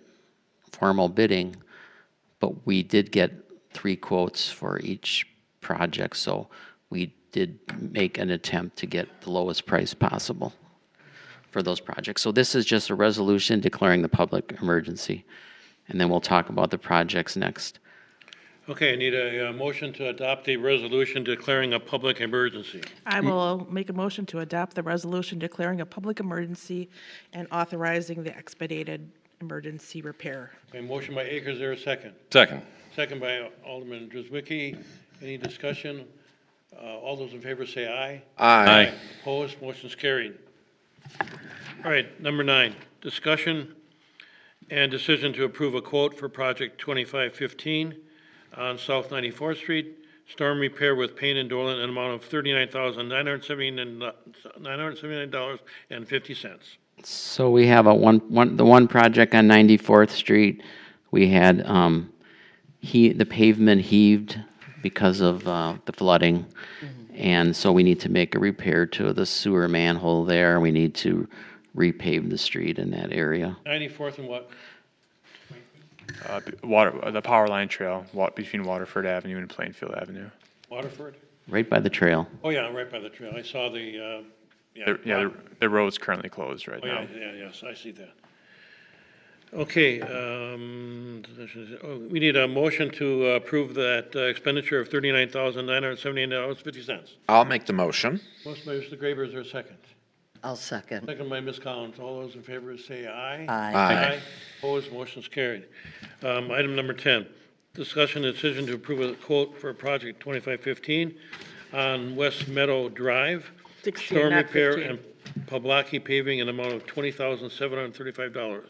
formal bidding, but we did get 3 quotes for each project, so we did make an attempt to get the lowest price possible for those projects. So this is just a resolution declaring the public emergency, and then we'll talk about the projects next. Okay, I need a motion to adopt a resolution declaring a public emergency. I will make a motion to adopt the resolution declaring a public emergency and authorizing the expedited emergency repair. A motion by Akers, there a second? Second. Second by Alderman Druzwicki. Any discussion? All those in favor say aye. Aye. Opposed, motion's carried. All right, number 9, discussion and decision to approve a quote for project 2515 on South 94th Street, storm repair with Payne and Dolan, an amount of $39,979.50. So we have the one project on 94th Street, we had the pavement heaved because of the flooding. And so we need to make a repair to the sewer manhole there. We need to repave the street in that area. 94th and what? The power line trail between Waterford Avenue and Plainfield Avenue. Waterford? Right by the trail. Oh, yeah, right by the trail. I saw the, The road's currently closed right oh, now. yes, I see that. Okay, we need a motion to approve that expenditure of $39,978.50. I'll make the motion. Motion by Mr. Graber, is there a second? I'll second. Second by Ms. Collins. All those in favor say aye. Aye. Aye. Opposed, motion's carried. Item number 10, discussion and decision to approve a quote for project 2515 on West Meadow Drive. 16, Storm not repair 15. and Poblaki paving in amount of $20,735.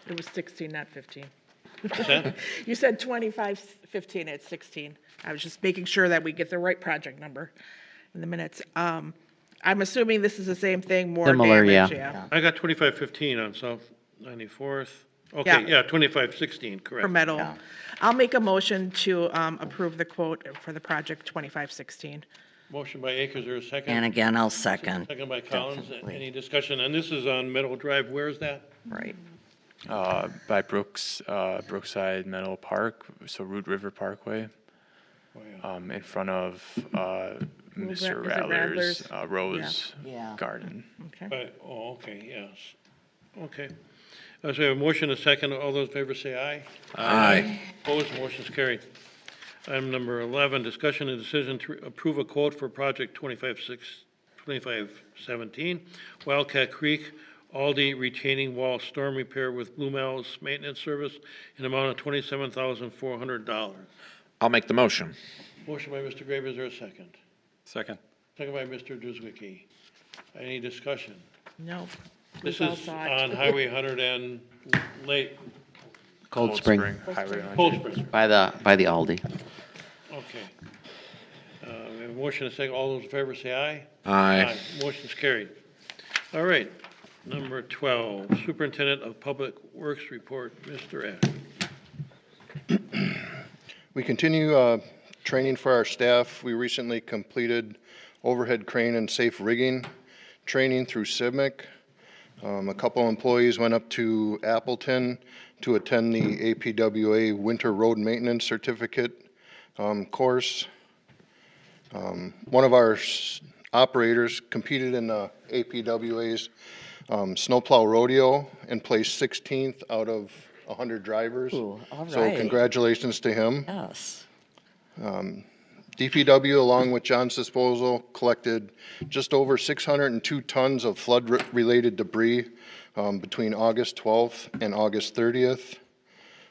It was 16, not 15. What's that? You said 2515, it's 16. I was just making sure that we get the right project number in the minutes. I'm assuming this is the same thing, more Similar, damage, yeah. I got 2515 on South 94th. Okay, Yeah. yeah, 2516, correct. For metal. I'll make a motion to approve the quote for the project 2516. Motion by Akers, there a second? And again, I'll second. Second by Collins. Definitely. Any discussion? And this is on Meadow Drive. Where is that? Right. By Brookside Meadow Park, so Root River Parkway, in front of Mr. is it Rattler's Rattler's? Rose Yeah. Garden. Okay. Oh, okay, yes. Okay. So we have a motion, a second. All those in favor say aye. Aye. Opposed, motion's carried. Item number 11, discussion and decision to approve a quote for project 2517, Wildcat Creek, Aldi retaining wall storm repair with Blue Mouse Maintenance Service in amount of $27,400. I'll make the motion. Motion by Mr. Graber, is there a second? Second. Second by Mr. Druzwicki. Any discussion? No. This we all is saw it. on Highway 100 and Lake, Cold Spring. Highway 100. Cold Spring. By the Aldi. Okay. We have a motion, a second. All those in favor say aye. Aye. Motion's carried. All right. Number 12, Superintendent of Public Works Report, Mr. Ash. We continue training for our staff. We recently completed overhead crane and safe rigging training through CIVMIC. A couple employees went up to Appleton to attend the APWA Winter Road Maintenance Certificate course. One of our operators competed in the APWA's snowplow rodeo and placed 16th out of 100 drivers. Ooh, all So right. congratulations to him. Yes. DPW, along with John's Disposal, collected just over 602 tons of flood-related debris between August 12th and August 30th.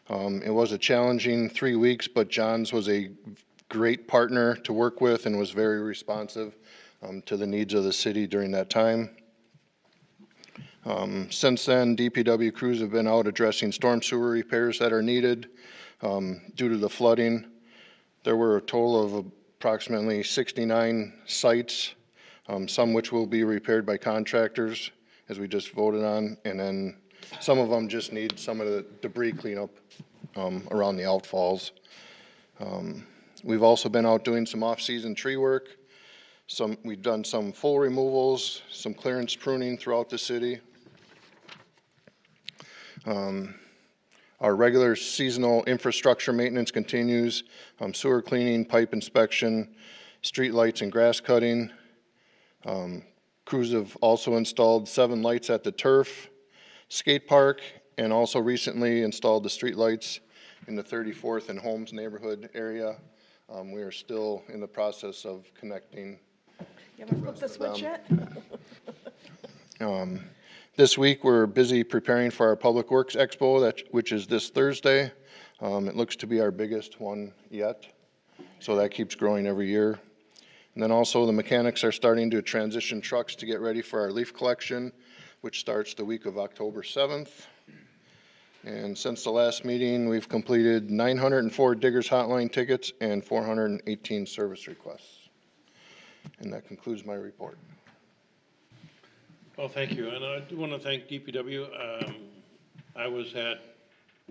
It was a challenging 3 weeks, but John's was a great partner to work with and was very responsive to the needs of the city during that time. Since then, DPW crews have been out addressing storm sewer repairs that are needed due to the flooding. There were a total of approximately 69 sites, some which will be repaired by contractors, as we just voted on, and then some of them just need some of the debris cleanup around the outfalls. We've also been out doing some off-season tree work. We've done some full removals, some clearance pruning throughout the city. Our regular seasonal infrastructure maintenance continues, sewer cleaning, pipe inspection, street lights and grass cutting. Crews have also installed 7 lights at the turf, skate park, and also recently installed the street lights in the 34th and Holmes neighborhood area. We are still in the process of connecting. You haven't flipped the switch yet? This week, we're busy preparing for our Public Works Expo, which is this Thursday. It looks to be our biggest one yet, so that keeps growing every year. And then also, the mechanics are starting to transition trucks to get ready for our leaf collection, which starts the week of October 7th. And since the last meeting, we've completed 904 Diggers Hotline tickets and 418 service requests. And that concludes my report. Well, thank you, and I do want to thank DPW. I was at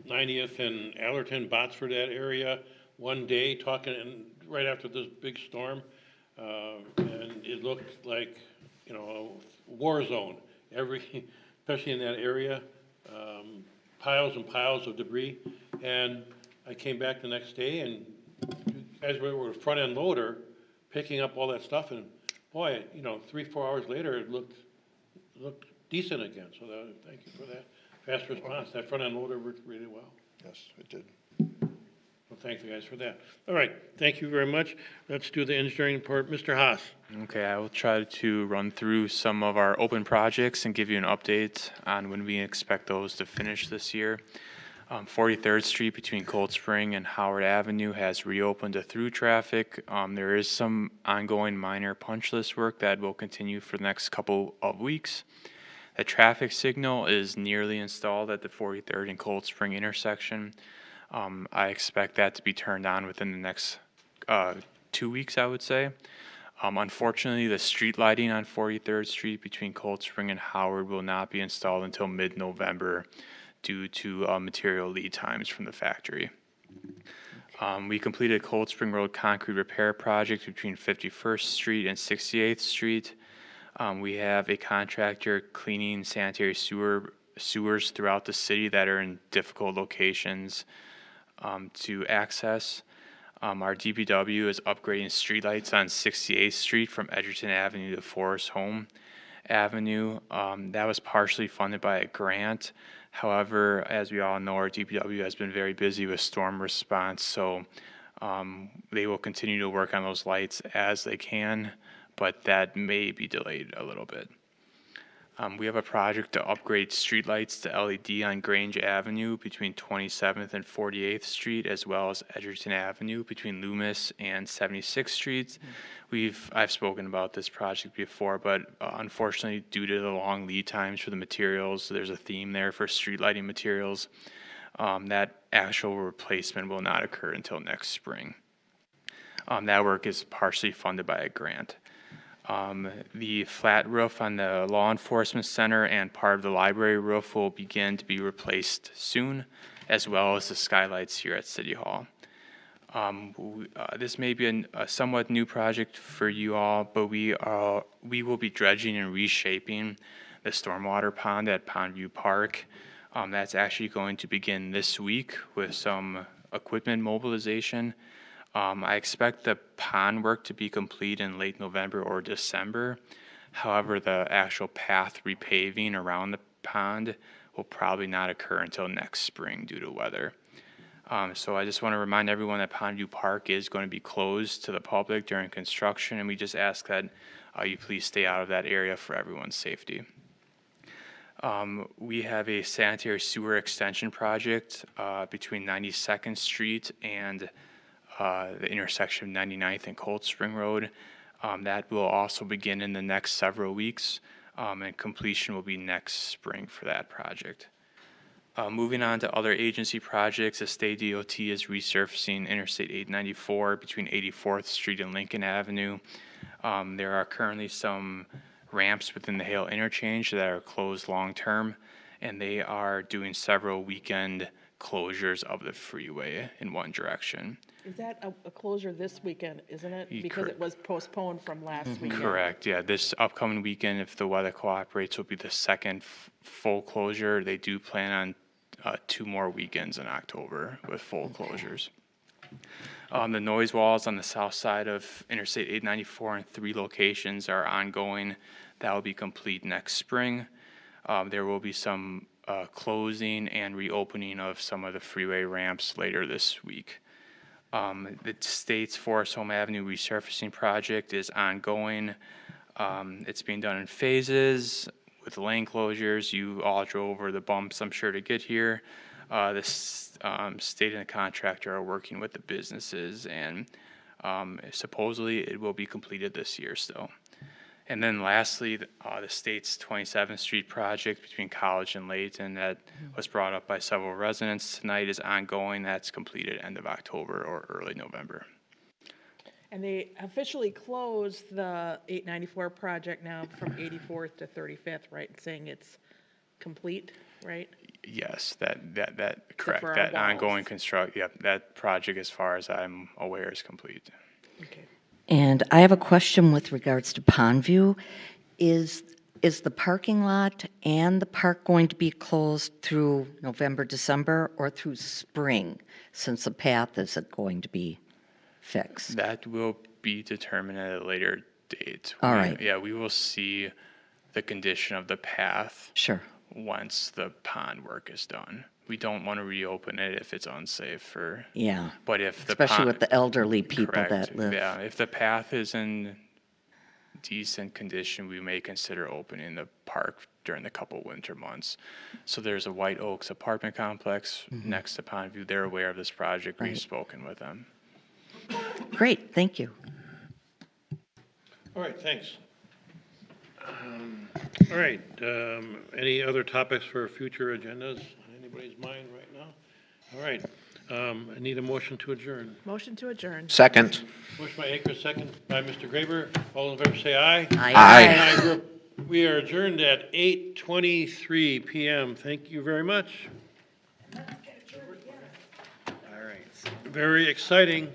90th and Allerton, Botsford, that area, one day talking, and right after this big storm, and it looked like, you know, a war zone, especially in that area, piles and piles of debris. And I came back the next day, and you guys were a front-end loader picking up all that stuff, and boy, you know, 3-4 hours later, it looked decent again, so thank you for that fast response. That front-end loader worked really well. Yes, it did. Well, thank you guys for that. All right, thank you very much. Let's do the engineering part. Mr. Haas. Okay, I will try to run through some of our open projects and give you an update on when we expect those to finish this year. 43rd Street between Cold Spring and Howard Avenue has reopened to through traffic. There is some ongoing minor punch list work that will continue for the next couple of weeks. The traffic signal is nearly installed at the 43rd and Cold Spring intersection. I expect that to be turned on within the next 2 weeks, I would say. Unfortunately, the street lighting on 43rd Street between Cold Spring and Howard will not be installed until mid-November due to material lead times from the factory. We completed Cold Spring Road concrete repair project between 51st Street and 68th Street. We have a contractor cleaning sanitary sewers throughout the city that are in difficult locations to access. Our DPW is upgrading streetlights on 68th Street from Edgerton Avenue to Forest Home Avenue. That was partially funded by a grant. However, as we all know, our DPW has been very busy with storm response, so they will continue to work on those lights as they can, but that may be delayed a little bit. We have a project to upgrade streetlights to LED on Grange Avenue between 27th and 48th Street, as well as Edgerton Avenue between Loomis and 76th Streets. I've spoken about this project before, but unfortunately, due to the long lead times for the materials, there's a theme there for street lighting materials. That actual replacement will not occur until next spring. That work is partially funded by a grant. The flat roof on the law enforcement center and part of the library roof will begin to be replaced soon, as well as the skylights here at City Hall. This may be a somewhat new project for you all, but we will be dredging and reshaping the stormwater pond at Pondview Park. That's actually going to begin this week with some equipment mobilization. I expect the pond work to be complete in late November or December. However, the actual path repaving around the pond will probably not occur until next spring due to weather. So I just want to remind everyone that Pondview Park is going to be closed to the public during construction, and we just ask that you please stay out of that area for everyone's safety. We have a sanitary sewer extension project between 92nd Street and the intersection of 99th and Cold Spring Road. That will also begin in the next several weeks, and completion will be next spring for that project. Moving on to other agency projects, the state DOT is resurfacing Interstate 894 between 84th Street and Lincoln Avenue. There are currently some ramps within the Hale interchange that are closed long-term, and they are doing several weekend closures of the freeway in one direction. Is that a closure this weekend, isn't it? Because it was postponed from last weekend. Correct, yeah. This upcoming weekend, if the weather cooperates, will be the second full closure. They do plan on 2 more weekends in October with full closures. The noise walls on the south side of Interstate 894 in 3 locations are ongoing. That will be complete next spring. There will be some closing and reopening of some of the freeway ramps later this week. The state's Forest Home Avenue resurfacing project is ongoing. It's being done in phases with lane closures. You all drove over the bumps, I'm sure, to get here. The state and the contractor are working with the businesses, and supposedly it will be completed this year still. And then lastly, the state's 27th Street project between College and Layton that was brought up by several residents tonight is ongoing. That's completed end of October or early November. And they officially closed the 894 project now from 84th to 35th, right? Saying it's complete, right? Yes, that correct. for our That walls. ongoing that project, as far as I'm aware, is complete. Okay. And I have a question with regards to Pondview. Is the parking lot and the park going to be closed through November, December, or through spring, since the path isn't going to be fixed? That will be determined at a later date. All right. Yeah, we will see the condition of the path. Sure. Once the pond work is done. We don't want to reopen it if it's unsafe for. Yeah. But if the Especially pond, with the elderly people correct, that live. Yeah, if the path is in decent condition, we may consider opening the park during the couple winter months. So there's a White Oaks apartment complex next to Pondview. They're aware of this project. We've spoken with them. Great, thank you. All right, thanks. All right, any other topics for future agendas on anybody's mind right now? All right, I need a motion to adjourn. Motion to adjourn. Second. Motion by Akers, second by Mr. Graber. All in favor, say aye. Aye. Aye. We are adjourned at 8:23 PM. Thank you very much. All right. Very exciting.